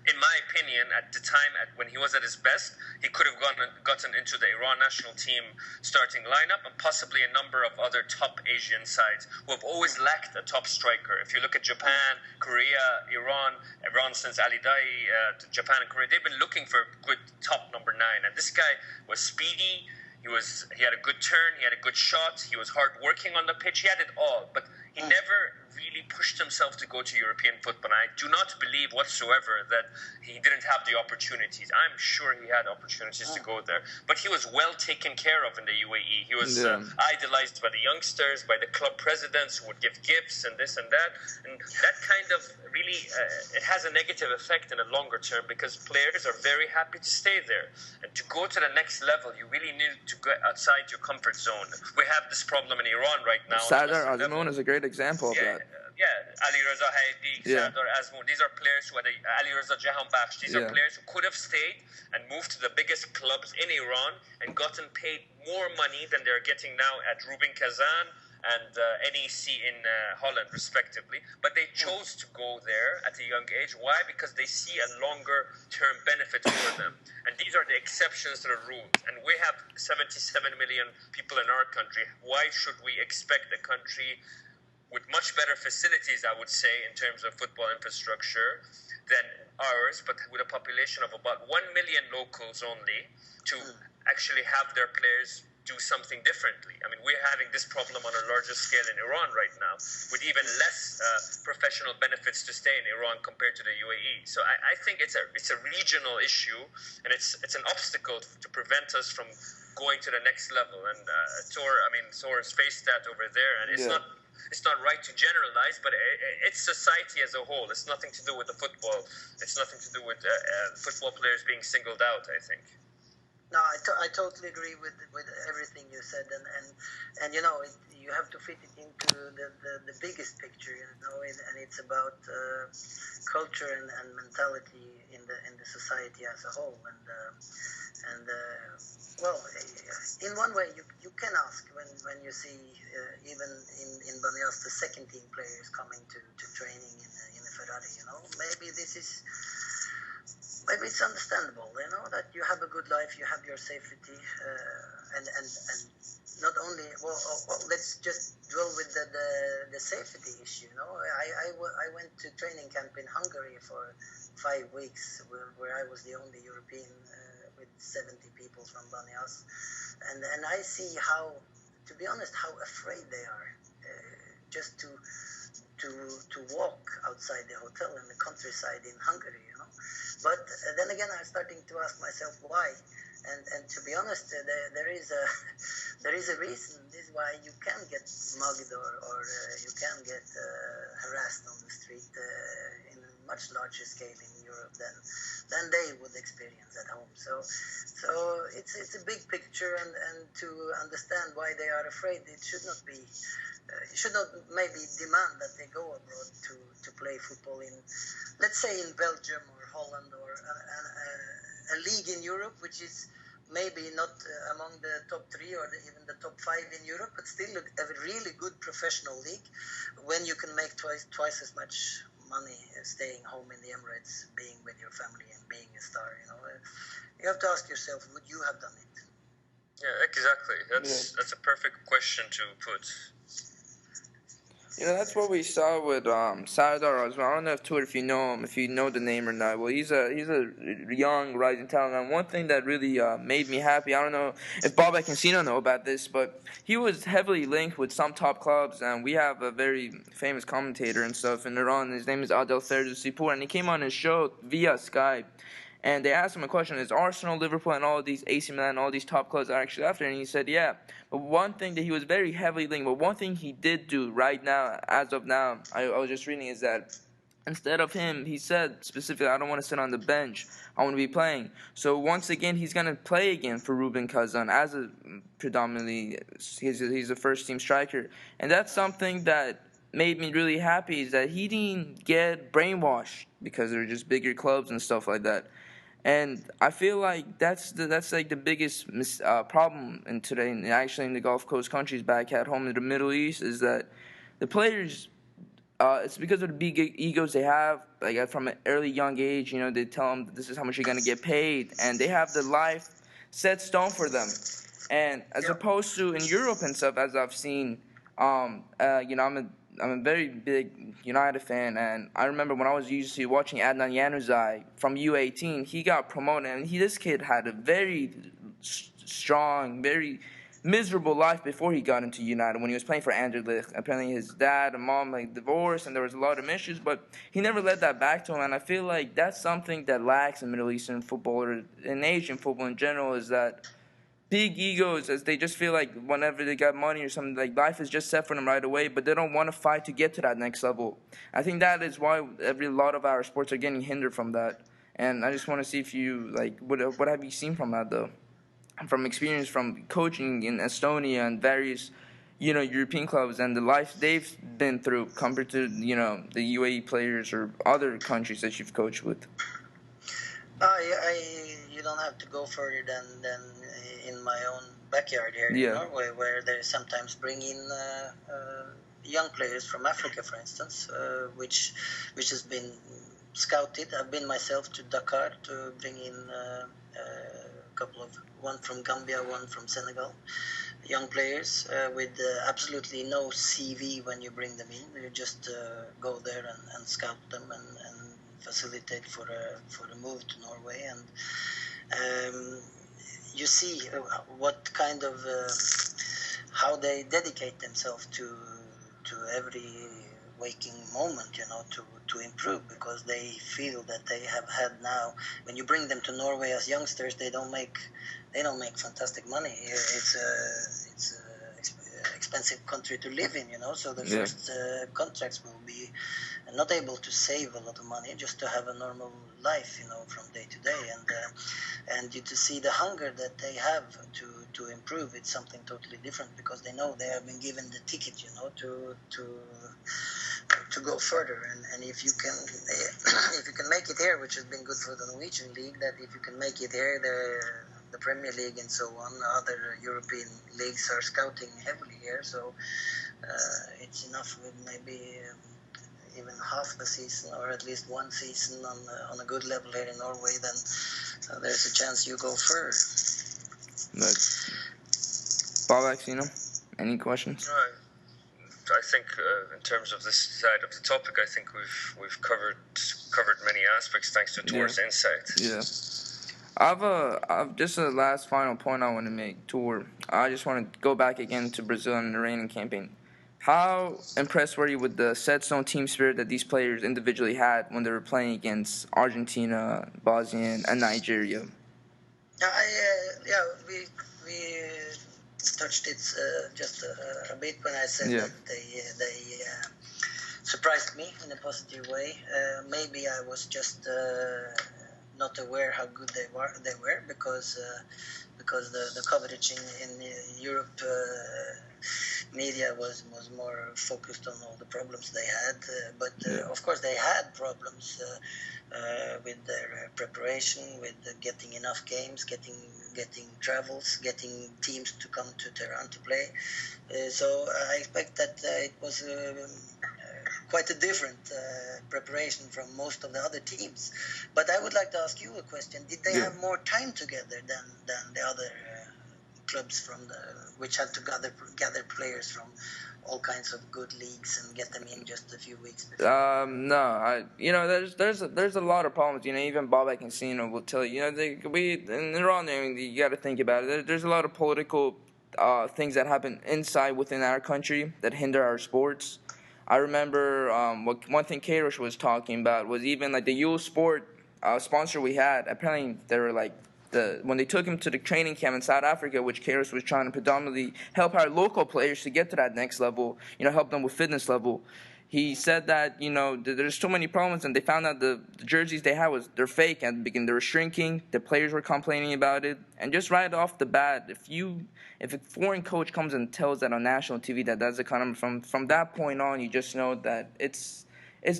In my opinion, at the time when he was at his best, he could have gotten into the Iran national team starting lineup and possibly a number of other top Asian sides who have always lacked a top striker. If you look at Japan, Korea, Iran since Ali Dai, Japan and Korea, they've been looking for a good top number 9. And this guy was speedy. He had a good turn. He had a good shot. He was hard working on the pitch. He had it all, but he never really pushed himself to go to European football. And I do not believe whatsoever that he didn't have the opportunities. I'm sure he had opportunities to go there, but he was well taken care of in the UAE. He was idolized by the youngsters, by the club presidents who would give gifts and this and that. And that kind of really, it has a negative effect in the longer term because players are very happy to stay there. And to go to the next level, you really need to go outside your comfort zone. We have this problem in Iran right now. Sardar Azmoun is a great example of that. Ali Reza Haidi, Sardar Azmoun. These are players who Ali Reza Jahanbakhsh. These are players who could have stayed and moved to the biggest clubs in Iran and gotten paid more money than they're getting now at Rubin Kazan and NEC in Holland, respectively. But they chose to go there at a young age. Why? Because they see a longer-term benefit for them. And these are the exceptions to the rules. And we have 77 million people in our country. Why should we expect a country with much better facilities, I would say, in terms of football infrastructure than ours, but with a population of about 1 million locals only, to actually have their players do something differently? I mean, we're having this problem on a larger scale in Iran right now, with even less professional benefits to stay in Iran compared to the UAE. So I think it's a regional issue, and it's an obstacle to prevent us from going to the next level. And Tor has faced that over there, and it's not it's not right to generalize, but it's society as a whole. It's nothing to do with the football. It's nothing to do with football players being singled out, I think. No, I totally agree with everything you said, and you know, you have to fit it into the biggest picture, you know, and it's about culture and mentality in the society as a whole, and well, in one way you can ask when you see even in Banyas the second team players coming to training in a Ferrari, you know, maybe it's understandable, you know, that you have a good life, you have your safety, and not only, well, let's just dwell with the safety issue, you know. I went to training camp in Hungary for 5 weeks, where I was the only European with 70 people from Banyas, and I see how, to be honest, how afraid they are just to walk outside the hotel in the countryside in Hungary, you know. But then again, I'm starting to ask myself why, and to be honest, there is a reason. This is why you can get mugged or you can get harassed on the street in a much larger scale in Europe than they would experience at home. So it's a big picture, and to understand why they are afraid, it should not be. You should not maybe demand that they go abroad to play football in, let's say, in Belgium or Holland or a league in Europe, which is maybe not among the top 3 or even the top 5 in Europe, but still a really good professional league when you can make twice as much money staying home in the Emirates, being with your family and being a star. You know, you have to ask yourself, would you have done it? Yeah, exactly. That's a perfect question to put. You know, that's what we saw with Sardar as well. I don't know if you know him, if you know the name or not. Well, he's a young rising talent. And one thing that really made me happy, I don't know if Bobak Cancino know about this, but he was heavily linked with some top clubs, and we have a very famous commentator and stuff in Iran. His name is Adel Sipur, and he came on his show via Skype. And they asked him a question, is Arsenal, Liverpool, and all these AC Milan, all these top clubs are actually after? And he said, yeah. But one thing that he was very heavily linked, but one thing he did do right now, as of now, I was just reading, is that instead of him, he said specifically, I don't want to sit on the bench. I want to be playing. So once again, he's going to play again for Ruben Kazan as a predominantly, he's a first-team striker. And that's something that made me really happy, is that he didn't get brainwashed because they're just bigger clubs and stuff like that. And I feel like that's like the biggest problem in today, and actually in the Gulf Coast countries back at home in the Middle East, is that the players, it's because of the big egos they have. Like from an early young age, you know, they tell them this is how much you're gonna get paid, and they have the life set stone for them. And as opposed to in Europe and stuff, as I've seen, you know, I'm a very big United fan, and I remember when I was usually watching Adnan Januzaj from U18, he got promoted, and this kid had a very strong, very miserable life before he got into United when he was playing for Anderlecht. Apparently his dad and mom divorced, and there was a lot of issues, but he never led that back to him, and I feel like that's something that lacks in Middle Eastern football or in Asian football in general, is that big egos, as they just feel like whenever they got money or something, like life is just set for them right away, but they don't want to fight to get to that next level. I think that is why a lot of our sports are getting hindered from that. And I just want to see if you, like, what have you seen from that, though? From experience from coaching in Estonia and various, you know, European clubs and the life they've been through compared to, you know, the UAE players or other countries that you've coached with. You don't have to go further than in my own backyard here in Norway, where they sometimes bring in young players from Africa, for instance, which has been scouted. I've been myself to Dakar to bring in a couple of, one from Gambia, one from Senegal, young players with absolutely no CV when you bring them in. You just go there and scout them and facilitate for a move to Norway, and you see what kind of how they dedicate themselves to every waking moment, you know, to improve, because they feel that they have had now. When you bring them to Norway as youngsters, they don't make fantastic money. It's expensive country to live in, so the first contracts will be not able to save a lot of money just to have a normal life, from day to day, and you to see the hunger that they have to improve. It's something totally different, because they know they have been given the ticket, to go further, and if you can if you can make it here, which has been good for the Norwegian league, that if you can make it here, the Premier League and so on, other European leagues are scouting heavily here, so it's enough with maybe even half the season, or at least one season on a good level here in Norway, then there's a chance you go further. Bob, any questions? I think in terms of this side of the topic, I think we've covered many aspects thanks to Tor's insight. Yeah. I've just a last final point I want to make, Tor. I just want to go back again to Brazil and the reigning campaign. How impressed were you with the set-stone team spirit that these players individually had when they were playing against Argentina, Bosnia, and Nigeria? We touched it just a bit when I said that they surprised me in a positive way. Maybe I was just not aware how good they were because the coverage in Europe media was more focused on all the problems they had, but of course they had problems with their preparation, with getting enough games, getting travels, getting teams to come to Tehran to play. So I expect that it was quite a different preparation from most of the other teams. But I would like to ask you a question. Did they have more time together than the other clubs which had to gather players from all kinds of good leagues and get them in just a few weeks before? No, there's a lot of problems. Even Bob and will tell you. They're all there. You got to think about it. There's a lot of political things that happen within our country that hinder our sports. I remember one thing Kairos was talking about was even like the Yule Sport sponsor we had. Apparently, they were like when they took him to the training camp in South Africa, which Kairos was trying to predominantly help our local players to get to that next level, help them with fitness level. He said that, there's so many problems, and they found out the jerseys they had they're fake at the beginning. They were shrinking. The players were complaining about it. And just right off the bat, if a foreign coach comes and tells that on national TV that's the kind of from that point on, you just know that it's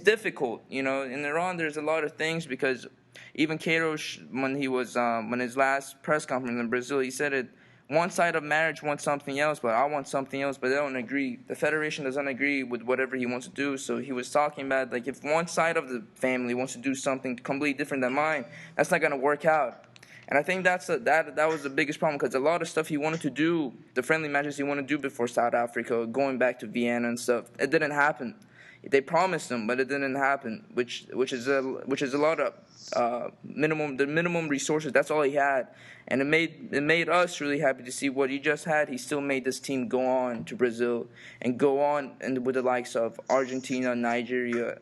difficult. In Iran, there's a lot of things because even Kairos, when his last press conference in Brazil, he said it. One side of marriage wants something else, but I want something else, but they don't agree. The federation doesn't agree with whatever he wants to do. So he was talking about, like, if one side of the family wants to do something completely different than mine, that's not going to work out. And I think that was the biggest problem, because a lot of stuff he wanted to do, the friendly matches he wanted to do before South Africa, going back to Vienna and stuff, it didn't happen. They promised him, but it didn't happen, which is a lot of minimum resources. That's all he had, and it made us really happy to see what he just had. He still made this team go on to Brazil and go on and with the likes of Argentina, Nigeria,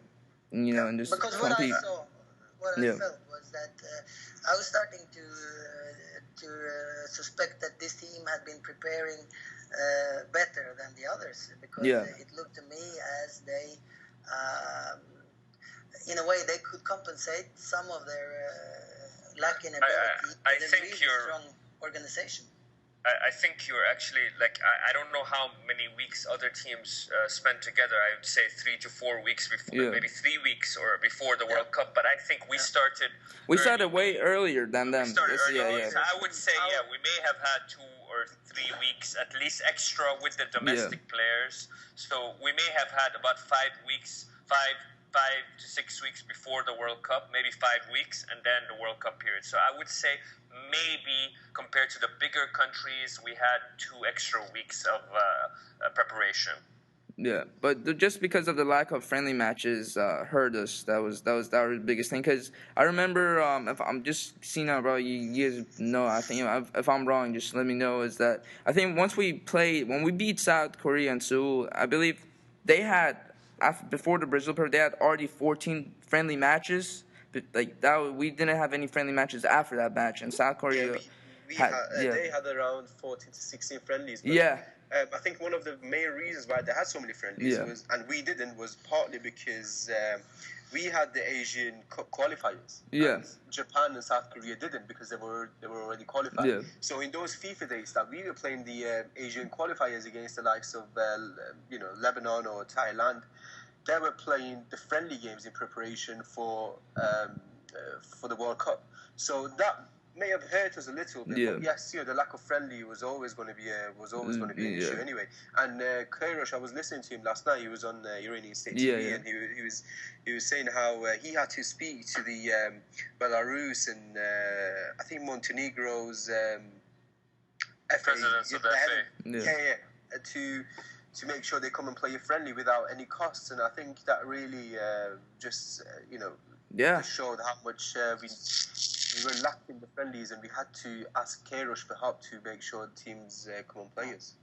and just because compete. What I felt was that I was starting to suspect that this team had been preparing better than the others, because it looked to me as they, in a way, they could compensate some of their lack in ability with a really strong organization. I think you're actually, I don't know how many weeks other teams spent together. I would say 3 to 4 weeks before, maybe 3 weeks or before the World Cup. But I think we started. We started way earlier than them. We started earlier. So I would say, we may have had 2 or 3 weeks at least extra with the domestic players. So we may have had about 5 to 6 weeks before the World Cup, maybe 5 weeks, and then the World Cup period. So I would say maybe compared to the bigger countries, we had 2 extra weeks of preparation. Yeah, but just because of the lack of friendly matches hurt us. That was our biggest thing. Because I remember, if I'm just seeing out, bro, you guys know. I think if I'm wrong, just let me know. Is that I think when we beat South Korea in Seoul, I believe they had before the Brazil period, they had already 14 friendly matches. But we didn't have any friendly matches after that match in South Korea. they had around 14 to 16 friendlies. But, I think one of the main reasons why they had so many friendlies and we didn't, was partly because we had the Asian Cup qualifiers. And Japan and South Korea didn't, because they were already qualified. So in those FIFA days that we were playing the Asian qualifiers against the likes of Lebanon or Thailand, they were playing the friendly games in preparation for the World Cup. So that may have hurt us a little bit, but yes, the lack of friendly was always going to be an issue anyway. And Queiroz, I was listening to him last night. He was on Iranian State TV, and he was saying how he had to speak to the Belarus and I think Montenegro's presidents of the FA. To make sure they come and play a friendly without any costs, and I think that really just showed how much we were lacking the friendlies, and we had to ask Queiroz for help to make sure teams come and play us.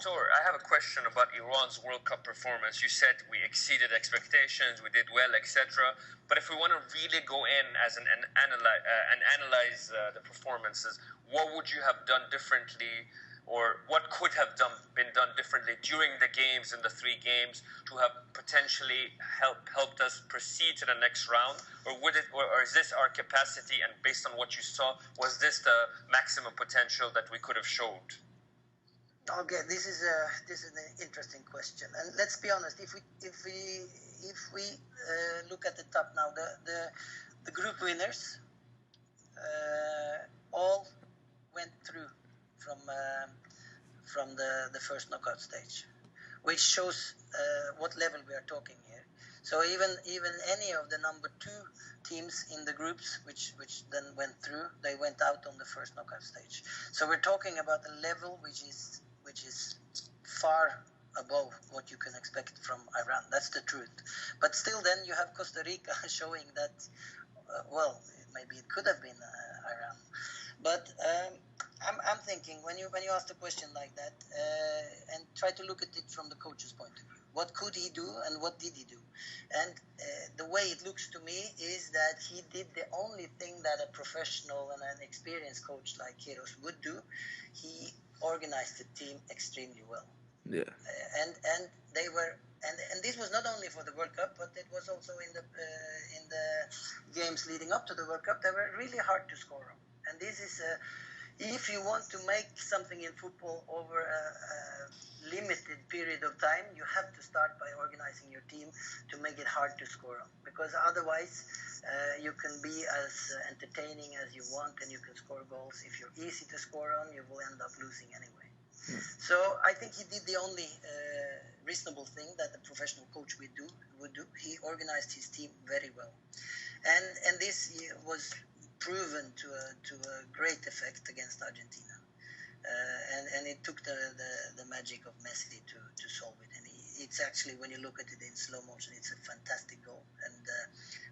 Tor, I have a question about Iran's World Cup performance. You said we exceeded expectations, we did well, etc. But if we want to really go in as and analyze the performances, what would you have done differently, or what could have been done differently during the games, in the 3 games, to have potentially helped us proceed to the next round? Or is this our capacity, and based on what you saw, was this the maximum potential that we could have showed? Okay, this is an interesting question, and let's be honest. If we look at the top now, the group winners all went through from the first knockout stage, which shows what level we are talking here. So even any of the number 2 teams in the groups, which then went through, they went out on the first knockout stage. So we're talking about a level which is far above what you can expect from Iran. That's the truth. But still, then you have Costa Rica showing that, maybe it could have been Iran. But I'm thinking, when you ask a question like that, and try to look at it from the coach's point of view, what could he do and what did he do? And the way it looks to me is that he did the only thing that a professional and an experienced coach like Queiroz would do. He organized the team extremely well. And they were, and this was not only for the World Cup, but it was also in the games leading up to the World Cup. They were really hard to score on. And this is, if you want to make something in football over a limited period of time, you have to start by organizing your team to make it hard to score on. Because otherwise, you can be as entertaining as you want, and you can score goals. If you're easy to score on, you will end up losing anyway. So I think he did the only reasonable thing that a professional coach would do. He organized his team very well, and this was proven to a great effect against Argentina, and it took the magic of Messi to solve it. And it's actually, when you look at it in slow motion, it's a fantastic goal, and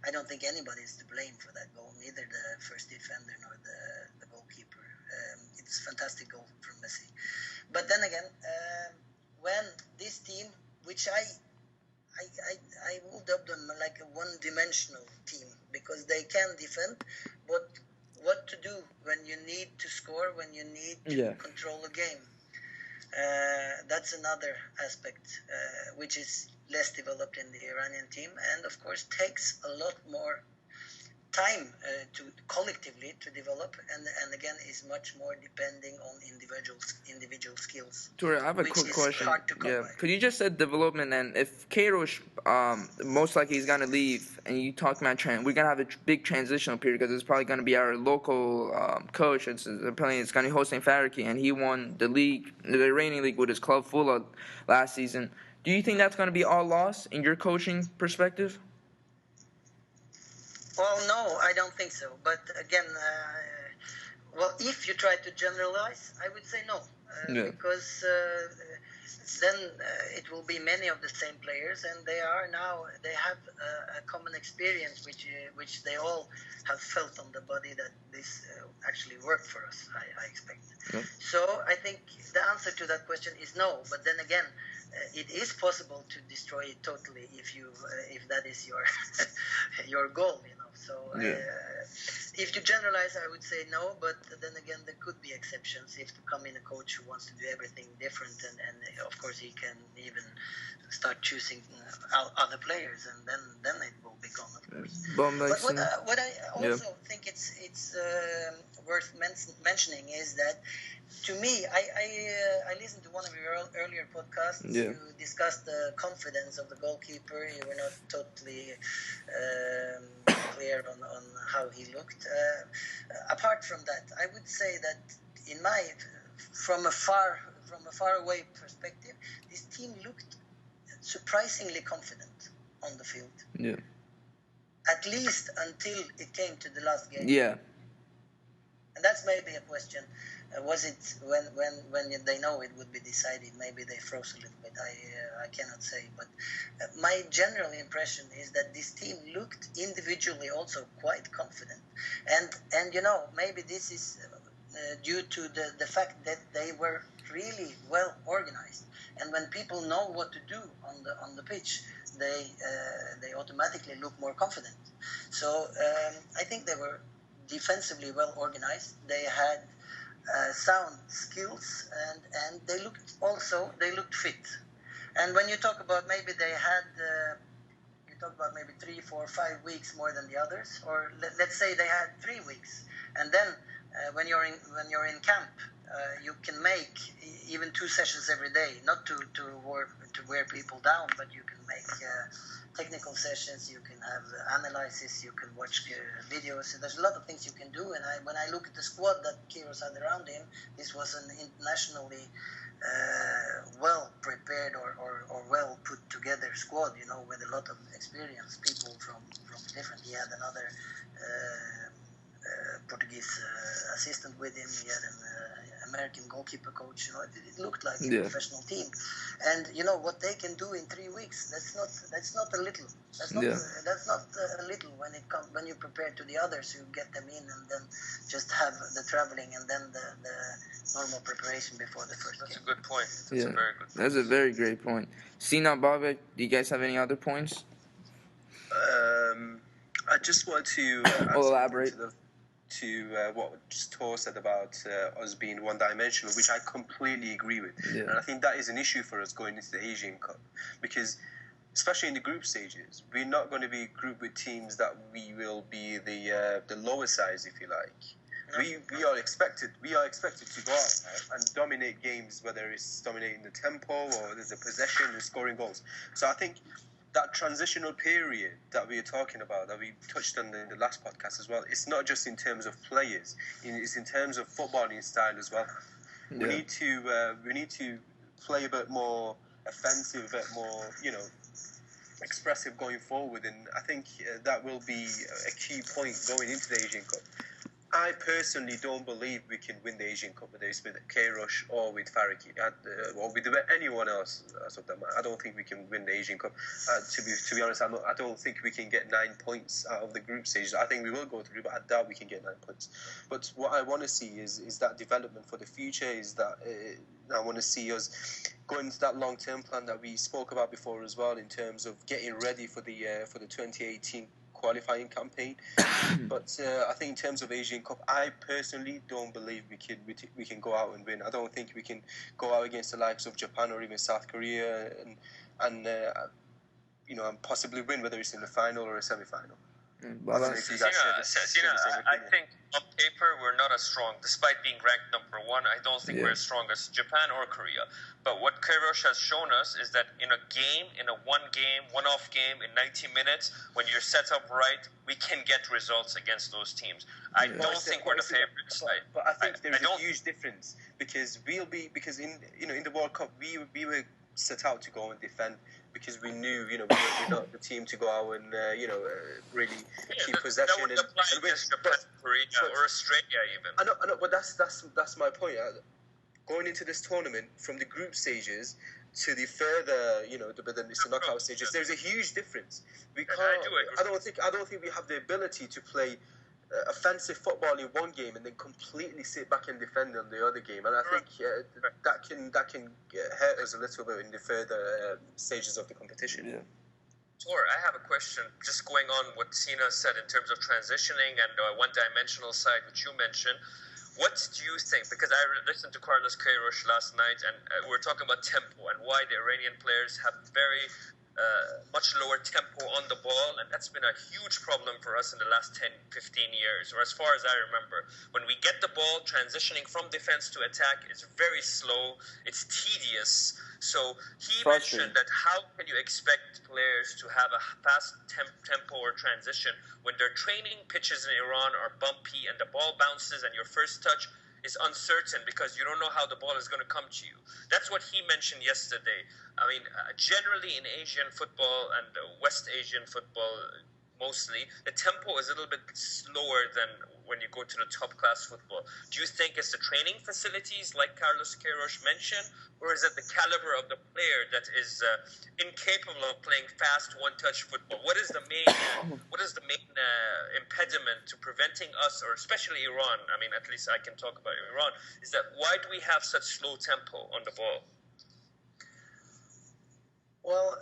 I don't think anybody is to blame for that goal, neither the first defender nor the goalkeeper. It's a fantastic goal from Messi. But then again, when this team, which I would dub them like a one-dimensional team, because they can defend, but what to do when you need to score, when you need to control a game, that's another aspect which is less developed in the Iranian team, and of course takes a lot more time to collectively to develop, and again is much more depending on individual skills. Tor, I have a quick question. Could you just said development, and if Queiroz most likely he's gonna leave, and you talk about we're gonna have a big transitional period, because it's probably gonna be our local coach. It's gonna be Hossein Faraki, and he won the Iranian league with his club Fula last season. Do you think that's gonna be all lost in your coaching perspective? Well, no, I don't think so. But again, if you try to generalize, I would say no, because then it will be many of the same players, and they have a common experience, which they all have felt on the body, that this actually worked for us. I expect. So I think the answer to that question is no. But then again, it is possible to destroy it totally if that is your your goal, So Yeah. if you generalize, I would say no, but then again, there could be exceptions. If there come in a coach who wants to do everything different, and of course he can even start choosing other players, and then it will be gone, of course. But what I also think it's worth mentioning is that, to me, I listened to one of your earlier podcasts. Yeah. You discussed the confidence of the goalkeeper. You were not totally clear on how he looked. Apart from that, I would say that from a far away perspective, this team looked surprisingly confident on the field. Yeah. At least until it came to the last game. Yeah. And that's maybe a question. Was it when they know it would be decided? Maybe they froze a little bit. I cannot say. But my general impression is that this team looked individually also quite confident. And maybe this is due to the fact that they were really well organized. And when people know what to do on the pitch, they automatically look more confident. So I think they were defensively well organized. They had sound skills, and they looked fit. And when you talk about maybe they had, you talk about maybe 3, 4, 5 weeks more than the others, or let's say they had 3 weeks, and then when you're in camp, you can make even 2 sessions every day, not to wear people down, but you can make technical sessions, you can have analysis, you can watch videos. So there's a lot of things you can do. And when I look at the squad that Kyrgios had around him, this was an internationally well prepared or well put together squad, with a lot of experienced people from different. He had another Portuguese assistant with him. He had an American goalkeeper coach. It looked like a professional team. And what they can do in 3 weeks. That's not a little. That's not a little when you prepare to the others. You get them in and then just have the traveling and then the normal preparation before the first game. That's a good point. That's a very good point. That's a very great point. Sina, Babek, do you guys have any other points? I just want to elaborate to what Tor said about us being one-dimensional, which I completely agree with. Yeah. And I think that is an issue for us going into the Asian Cup, because especially in the group stages, we're not going to be grouped with teams that we will be the lower size, if you like. We are expected to go out and dominate games, whether it's dominating the tempo or there's a possession and scoring goals. So I think that transitional period that we are talking about, that we touched on in the last podcast as well, it's not just in terms of players, it's in terms of footballing style as well. Yeah. We need to play a bit more offensive, a bit more, expressive going forward, and I think that will be a key point going into the Asian Cup. I personally don't believe we can win the Asian Cup, whether it's with Kairos or with Faraki, or with anyone else. I don't think we can win the Asian Cup. To be honest, I don't think we can get 9 points out of the group stage. I think we will go through, but I doubt we can get 9 points. But what I want to see is that development for the future. Is that I want to see us going into that long-term plan that we spoke about before as well, in terms of getting ready for the 2018 qualifying campaign. But I think in terms of Asian Cup, I personally don't believe we can go out and win. I don't think we can go out against the likes of Japan or even South Korea and possibly win, whether it's in the final or a semi-final. I think on paper we're not as strong, despite being ranked number 1. I don't think we're as strong as Japan or Korea. But what Kairos has shown us is that in a one-off game in 90 minutes, when you're set up right, we can get results against those teams. I don't think we're the favorites. But I think there's a huge difference, because in the World Cup we were set out to go and defend, because we knew we're not the team to go out and really keep possession. That would apply against Japan, Korea, or Australia even. I know, but that's my point. Going into this tournament, from the group stages to the further, the knockout stages, there's a huge difference. We can't. I don't think we have the ability to play offensive football in one game and then completely sit back and defend on the other game. And I think that can hurt us a little bit in the further stages of the competition. Yeah. Tor, I have a question. Just going on what Sina said in terms of transitioning and one-dimensional side, which you mentioned. What do you think? Because I listened to Carlos Queiroz last night, and we're talking about tempo and why the Iranian players have very much lower tempo on the ball, and that's been a huge problem for us in the last 10, 15 years, or as far as I remember. When we get the ball, transitioning from defense to attack is very slow, it's tedious. So he mentioned that how can you expect players to have a fast tempo or transition when their training pitches in Iran are bumpy and the ball bounces and your first touch is uncertain because you don't know how the ball is going to come to you. That's what he mentioned yesterday. I mean, generally in Asian football and West Asian football, mostly, the tempo is a little bit slower than when you go to the top class football. Do you think it's the training facilities, like Carlos Queiroz mentioned, or is it the caliber of the player that is incapable of playing fast one-touch football? What is the main impediment to preventing us, or especially Iran? I mean, at least I can talk about Iran. Is that why do we have such slow tempo on the ball? Well,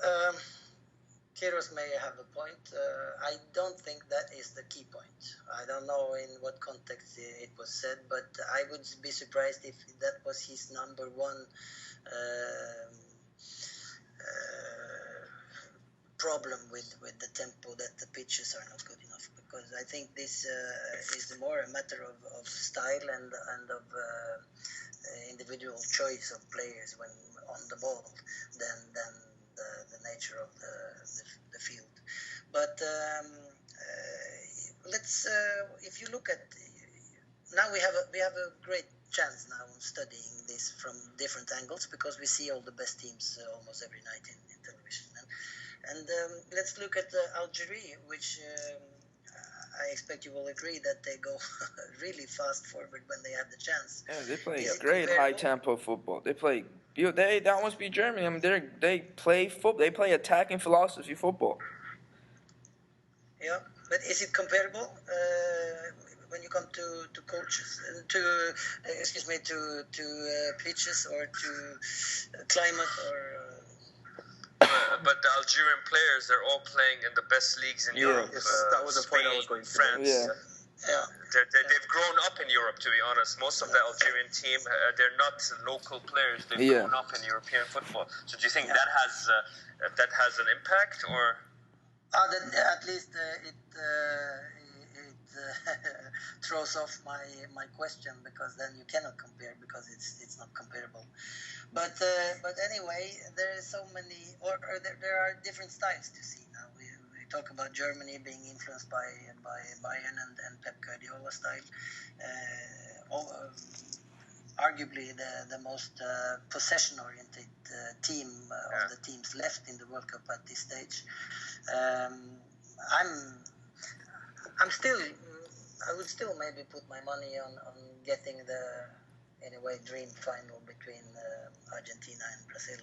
Queiroz may have a point. I don't think that is the key point. I don't know in what context it was said, but I would be surprised if that was his number one problem with the tempo, that the pitches are not good enough. Because I think this is more a matter of style and of individual choice of players when on the ball than the nature of the field. But let's if you look at now we have a great chance now on studying this from different angles because we see all the best teams almost every night in television. And let's look at Algeria, which I expect you will agree that they go really fast forward when they have the chance. Yeah, they play great high tempo football. They play. That must be Germany. I mean, they play football. They play attacking philosophy football. Yeah, but is it comparable when you come to coaches, to pitches or to climate or? But the Algerian players, they're all playing in the best leagues in Europe. Yes, that was the point I was going to France. Yeah. They've grown up in Europe, to be honest. Most of the Algerian team, they're not local players. They've grown up in European football. So do you think that has an impact, or? At least it throws off my question, because then you cannot compare because it's not comparable. But anyway, there is so many, or there are different styles to see now. We talk about Germany being influenced by Bayern and Pep Guardiola style. Arguably the most possession-oriented team of the teams left in the World Cup at this stage. I would still maybe put my money on getting the, in a way, dream final between Argentina and Brazil,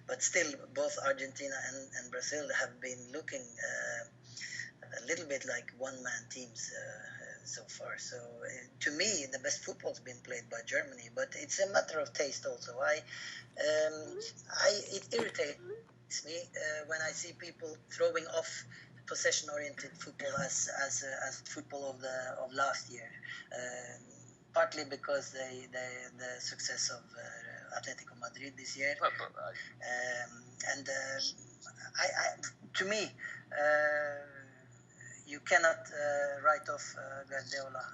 but still both Argentina and Brazil have been looking a little bit like one-man teams so far. So to me, the best football's been played by Germany, but it's a matter of taste also. It irritates me when I see people throwing off possession-oriented football as football of last year. Partly because the success of Atletico Madrid this year, to me, you cannot write off Guardiola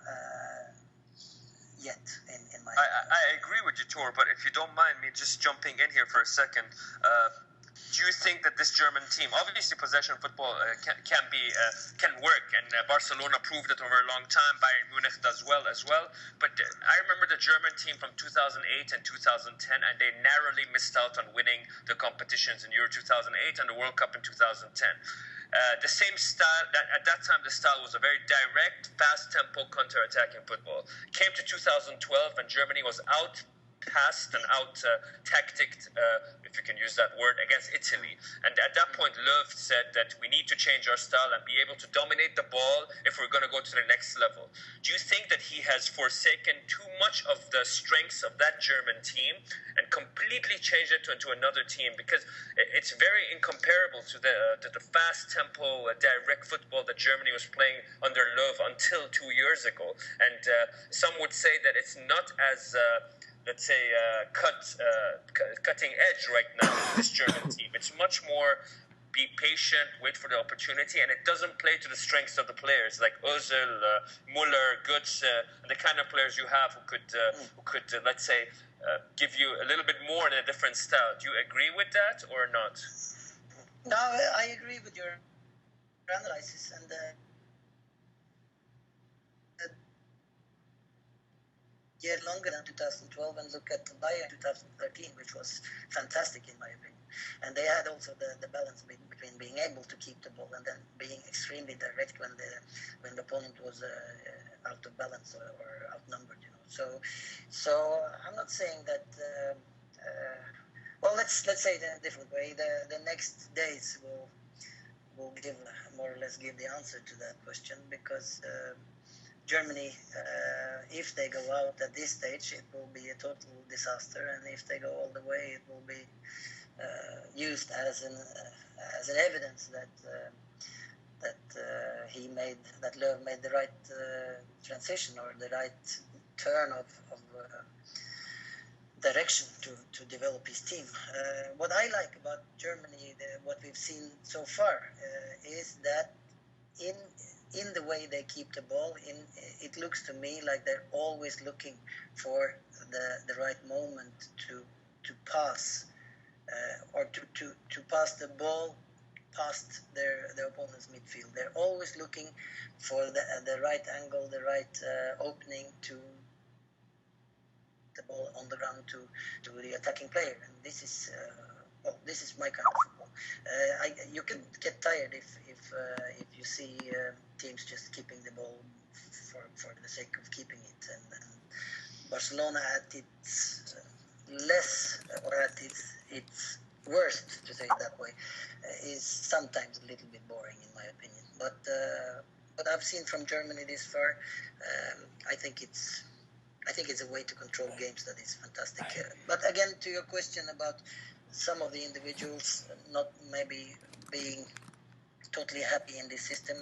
yet. In my I agree with you, Tor, but if you don't mind me just jumping in here for a second. Do you think that this German team, obviously possession football can work, and Barcelona proved it over a long time, Bayern Munich does well as well, but I remember the German team from 2008 and 2010, and they narrowly missed out on winning the competitions in Euro 2008 and the World Cup in 2010. The same style, at that time the style was a very direct, fast tempo counter-attacking football. Came to 2012 and Germany was out passed and out-tacticked, if you can use that word, against Italy. And at that point, Löw said that we need to change our style and be able to dominate the ball if we're going to go to the next level. Do you think that he has forsaken too much of the strengths of that German team and completely changed it into another team? Because it's very incomparable to the fast-tempo, direct football that Germany was playing under Löw until 2 years ago. And some would say that it's not as let's say, cutting edge right now in this German team. It's much more be patient, wait for the opportunity, and it doesn't play to the strengths of the players like Ozil, Muller, Götze, the kind of players you have who could let's say, give you a little bit more in a different style. Do you agree with that or not? No, I agree with your analysis, and year longer than 2012 and look at Bayern 2013, which was fantastic in my opinion. And they had also the balance between being able to keep the ball and then being extremely direct when the opponent was out of balance or outnumbered. So I'm not saying that. Well, let's say it in a different way. The next days will give more or less give the answer to that question, because Germany, if they go out at this stage, it will be a total disaster, and if they go all the way, it will be used as an evidence that Löw made the right transition or the right turn of direction to develop his team. What I like about Germany, what we've seen so far, is that in the way they keep the ball, it looks to me like they're always looking for the right moment to pass or to pass the ball past their opponent's midfield. They're always looking for the right angle, the right opening to the ball on the ground to the attacking player. And this is my kind of football. You can get tired if you see teams just keeping the ball for the sake of keeping it. And Barcelona at its less or at its worst, to say it that way, is sometimes a little bit boring in my opinion. But what I've seen from Germany this far, I think it's a way to control games that is fantastic. But again, to your question about some of the individuals not maybe being totally happy in this system,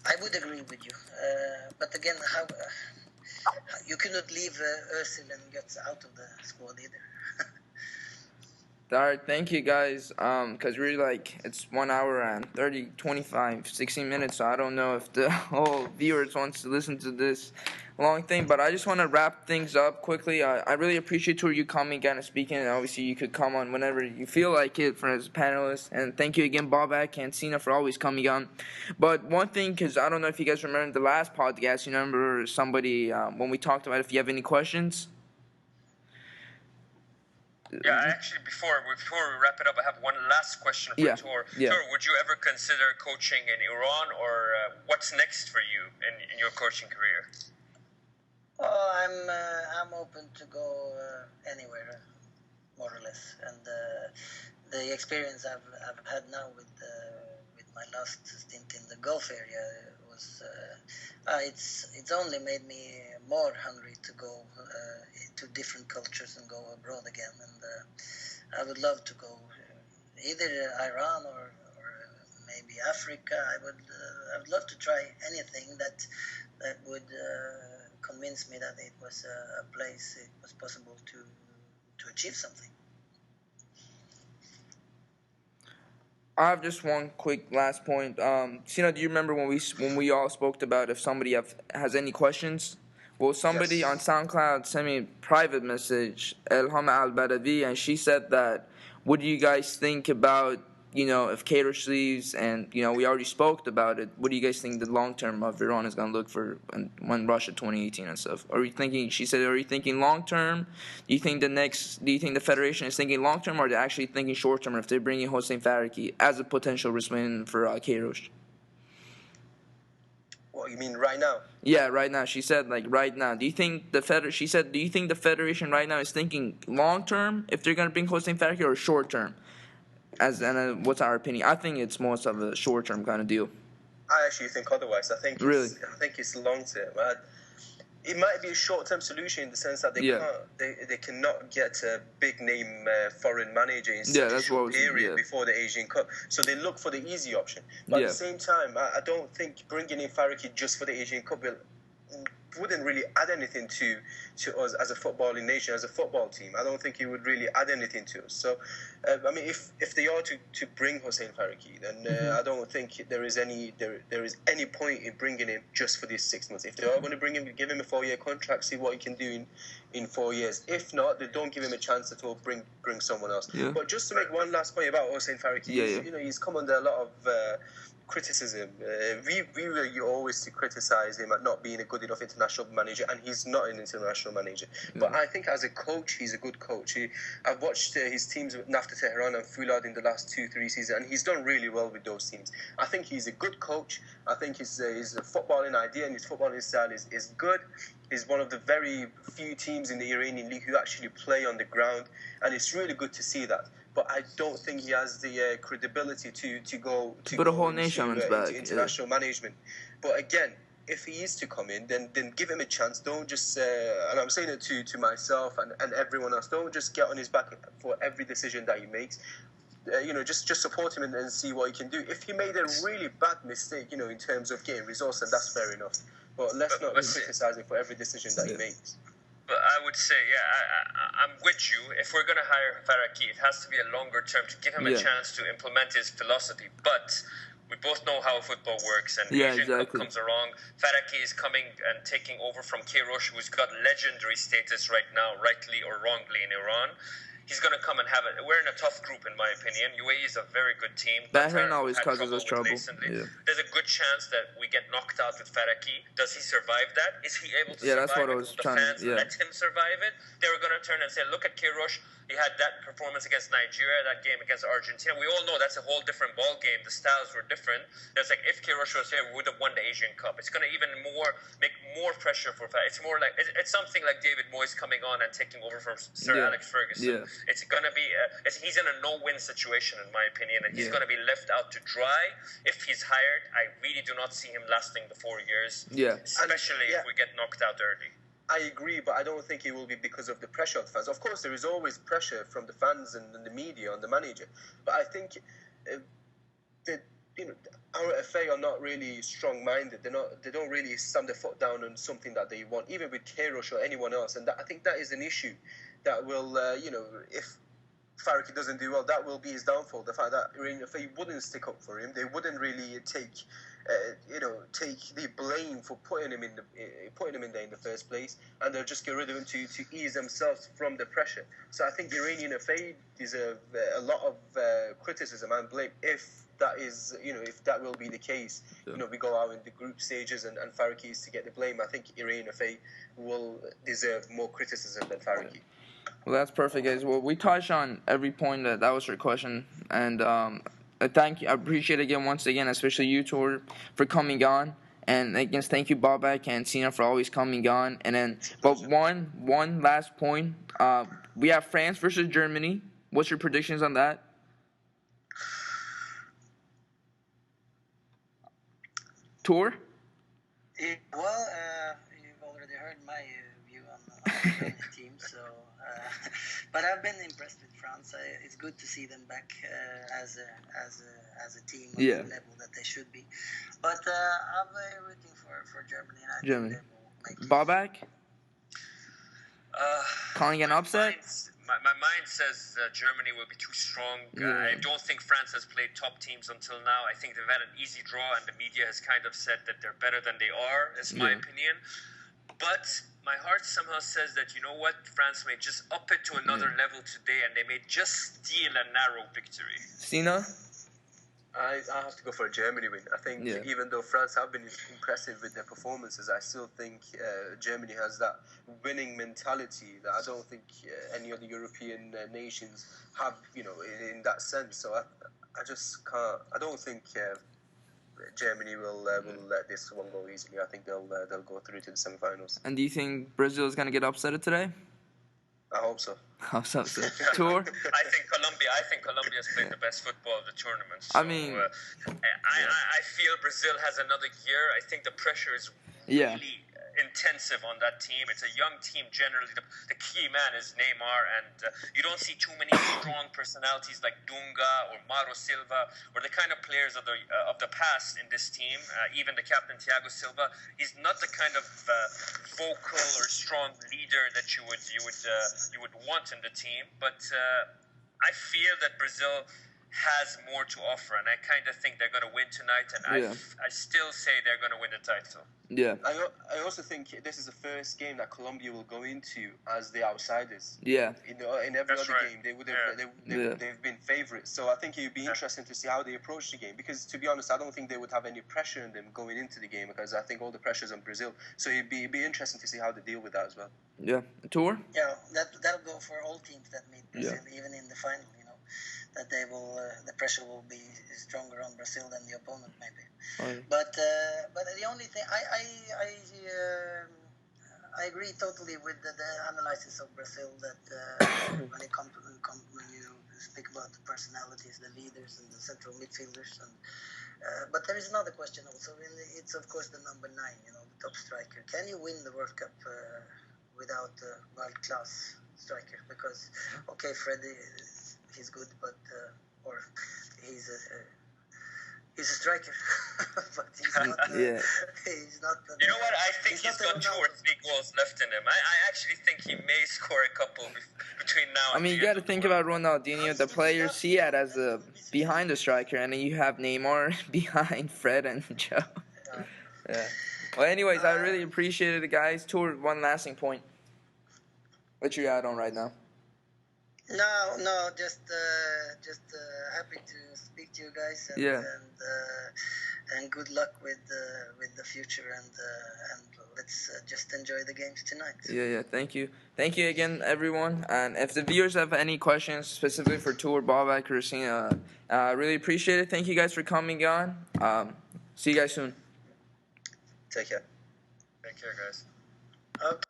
I would agree with you. But again, how you cannot leave Özil and Götze out of the squad either. All right, thank you guys. Because really, it's 1 hour and 30, 25, 16 minutes. So I don't know if the whole viewers wants to listen to this long thing, but I just want to wrap things up quickly. I really appreciate you coming again and speaking, and obviously you could come on whenever you feel like it as a panelist. And thank you again, Babak and Sina, for always coming on. But one thing, because I don't know if you guys remember the last podcast, you remember somebody when we talked about if you have any questions. Yeah, actually, before we wrap it up, I have one last question for Tor. Yeah. Tor, would you ever consider coaching in Iran, or what's next for you in your coaching career? Oh, I'm open to go anywhere, more or less. And the experience I've had now with my last stint in the Gulf area was it's only made me more hungry to go to different cultures and go abroad again. And I would love to go either Iran or maybe Africa. I would love to try anything that would convince me that it was a place it was possible to achieve something. I have just one quick last point. Sina, do you remember when we all spoke about if somebody has any questions? Well, somebody on SoundCloud sent me a private message, Elham Al-Badavi, and she said that, what do you guys think about, if Queiroz leaves, and, we already spoke about it, what do you guys think the long term of Iran is going to look for when Russia 2018 and stuff? She said, are you thinking long term? Do you think the Federation is thinking long term, or are they actually thinking short term if they're bringing Hossein Faraki as a potential replacement for Queiroz? What you mean right now? Yeah, right now. She said like right now. Do you think She said, do you think the federation right now is thinking long term if they're gonna bring Hossein Faraki or short term? What's our opinion? I think it's most of a short term kind of deal. I actually think otherwise. I think it's long term. It might be a short-term solution in the sense that they cannot get a big-name foreign manager in such a short period before the Asian Cup. So they look for the easy option. But at the same time, I don't think bringing in Faraki just for the Asian Cup wouldn't really add anything to us as a footballing nation, as a football team. I don't think it would really add anything to us. So, I mean, if they are to bring Hossein Faraki, then I don't think there is any point in bringing him just for these 6 months. If they are going to bring him, give him a 4-year contract, see what he can do in 4 years. If not, they don't give him a chance at all. Bring someone else. Yeah. But just to make one last point about Hossein Faraki, he's come under a lot of criticism. We were always to criticize him at not being a good enough international manager, and he's not an international manager. But I think as a coach, he's a good coach. I've watched his teams with Nafta Tehran and Fulad in the last 2-3 seasons, and he's done really well with those teams. I think he's a good coach. I think his footballing idea and his footballing style is good. He's one of the very few teams in the Iranian league who actually play on the ground, and it's really good to see that. But I don't think he has the credibility to go put a whole nation on his back, into international management. But again, if he is to come in, then give him a chance. Don't just and I'm saying it to myself and everyone else. Don't just get on his back for every decision that he makes. Just support him and see what he can do. If he made a really bad mistake, in terms of getting results, then that's fair enough. But let's not criticize him for every decision that he makes. But I would say, I'm with you. If we're going to hire Faraki, it has to be a longer term to give him a chance to implement his philosophy. But we both know how football works, and Asian Cup comes along. Faraki is coming and taking over from Queiroz, who's got legendary status right now, rightly or wrongly, in Iran. He's going to come and have it. We're in a tough group, in my opinion. UAE is a very good team. Bahrain always causes us trouble. Yeah. There's a good chance that we get knocked out with Faraki. Does he survive that? Is he able to survive that's what it? I was Will the fans let him survive it? They were going to turn and say, look at Queiroz. He had that performance against Nigeria, that game against Argentina. We all know that's a whole different ball game. The styles were different. It's like if Queiroz was here, we would have won the Asian Cup. It's going to even make more pressure for Faraki. It's more like it's something like David Moyes coming on and taking over from Sir Alex Ferguson. It's going to be he's in a no-win situation, in my opinion, and he's going to be left out to dry if he's hired. I really do not see him lasting the 4 years, especially if we get knocked out early. I agree, but I don't think it will be because of the pressure of the fans. Of course, there is always pressure from the fans and the media on the manager, but I think that our FA are not really strong-minded. They don't really stamp their foot down on something that they want, even with Queiroz or anyone else. And I think that is an issue that will, if Faraki doesn't do well, that will be his downfall. The fact that if they wouldn't stick up for him, they wouldn't really take the blame for putting him in there in the first place, and they'll just get rid of him to ease themselves from the pressure. So I think the Iranian FA deserve a lot of criticism and blame if that is, if that will be the case. We go out in the group stages and Faraki is to get the blame. I think Iranian FA will deserve more criticism than Faraki. Well, that's perfect, guys. Well, we touched on every point that was your question, and thank you. I appreciate it again, once again, especially you, Tor, for coming on, and again, thank you, Babak and Sina, for always coming on. And then, but one last point. We have France versus Germany. What's your predictions on that? Tor? Well, you've already heard my view on the team, so. But I've been impressed with France. It's good to see them back as a team on the level that they should be. But I'm rooting for Germany, and I think they will make it. Babak? Calling an upset? My mind says Germany will be too strong. I don't think France has played top teams until now. I think they've had an easy draw, and the media has kind of said that they're better than they are, is my opinion. But my heart somehow says that, France may just up it to another level today, and they may just steal a narrow victory. Sina? I have to go for a Germany win. I think even though France have been impressive with their performances, I still think Germany has that winning mentality that I don't think any other European nations have, in that sense. So I just can't. I don't think Germany will let this one go easily. I think they'll go through to the semi-finals. And do you think Brazil is going to get upset today? I hope so. I hope so. Tor? I think Colombia's played the best football of the tournament. So, I mean, I feel Brazil has another year. I think the pressure is really intensive on that team. It's a young team generally. The key man is Neymar, and you don't see too many strong personalities like Dunga or Mauro Silva or the kind of players of the past in this team. Even the captain Thiago Silva, he's not the kind of vocal or strong leader that you would want in the team. But I feel that Brazil has more to offer, and I kind of think they're going to win tonight, and I still say they're going to win the title. Yeah. I also think this is the first game that Colombia will go into as the outsiders. Yeah. In every other game, they've been favourites. So I think it would be interesting to see how they approach the game. Because to be honest, I don't think they would have any pressure on them going into the game, because I think all the pressure's on Brazil. So it'd be interesting to see how they deal with that as well. Yeah. Tor? Yeah, that'll go for all teams that meet Brazil, even in the final. That they will, the pressure will be stronger on Brazil than the opponent, maybe. But the only thing I agree totally with the analysis of Brazil that when you speak about the personalities, the leaders, and the central midfielders, and but there is another question also. It's of course the number 9, the top striker. Can you win the World Cup without a world-class striker? Because Freddie. He's good, but or he's a striker, but he's not. He's not. You know what? I think he's got 2 or 3 goals left in him. I actually think he may score a couple between now. I mean, you got to think about Ronaldinho, the players he had as a behind the striker, and then you have Neymar behind Fred and Joe. Yeah. Well, anyways, I really appreciated it, guys. Tor, one lasting point. What you add on right now? No, just happy to speak to you guys, and good luck with the future, and let's just enjoy the games tonight. Yeah. Thank you again, everyone. And if the viewers have any questions specifically for Tor, Babak, Christina, I really appreciate it. Thank you guys for coming on. See you guys soon. Take care. Take care, guys. Okay.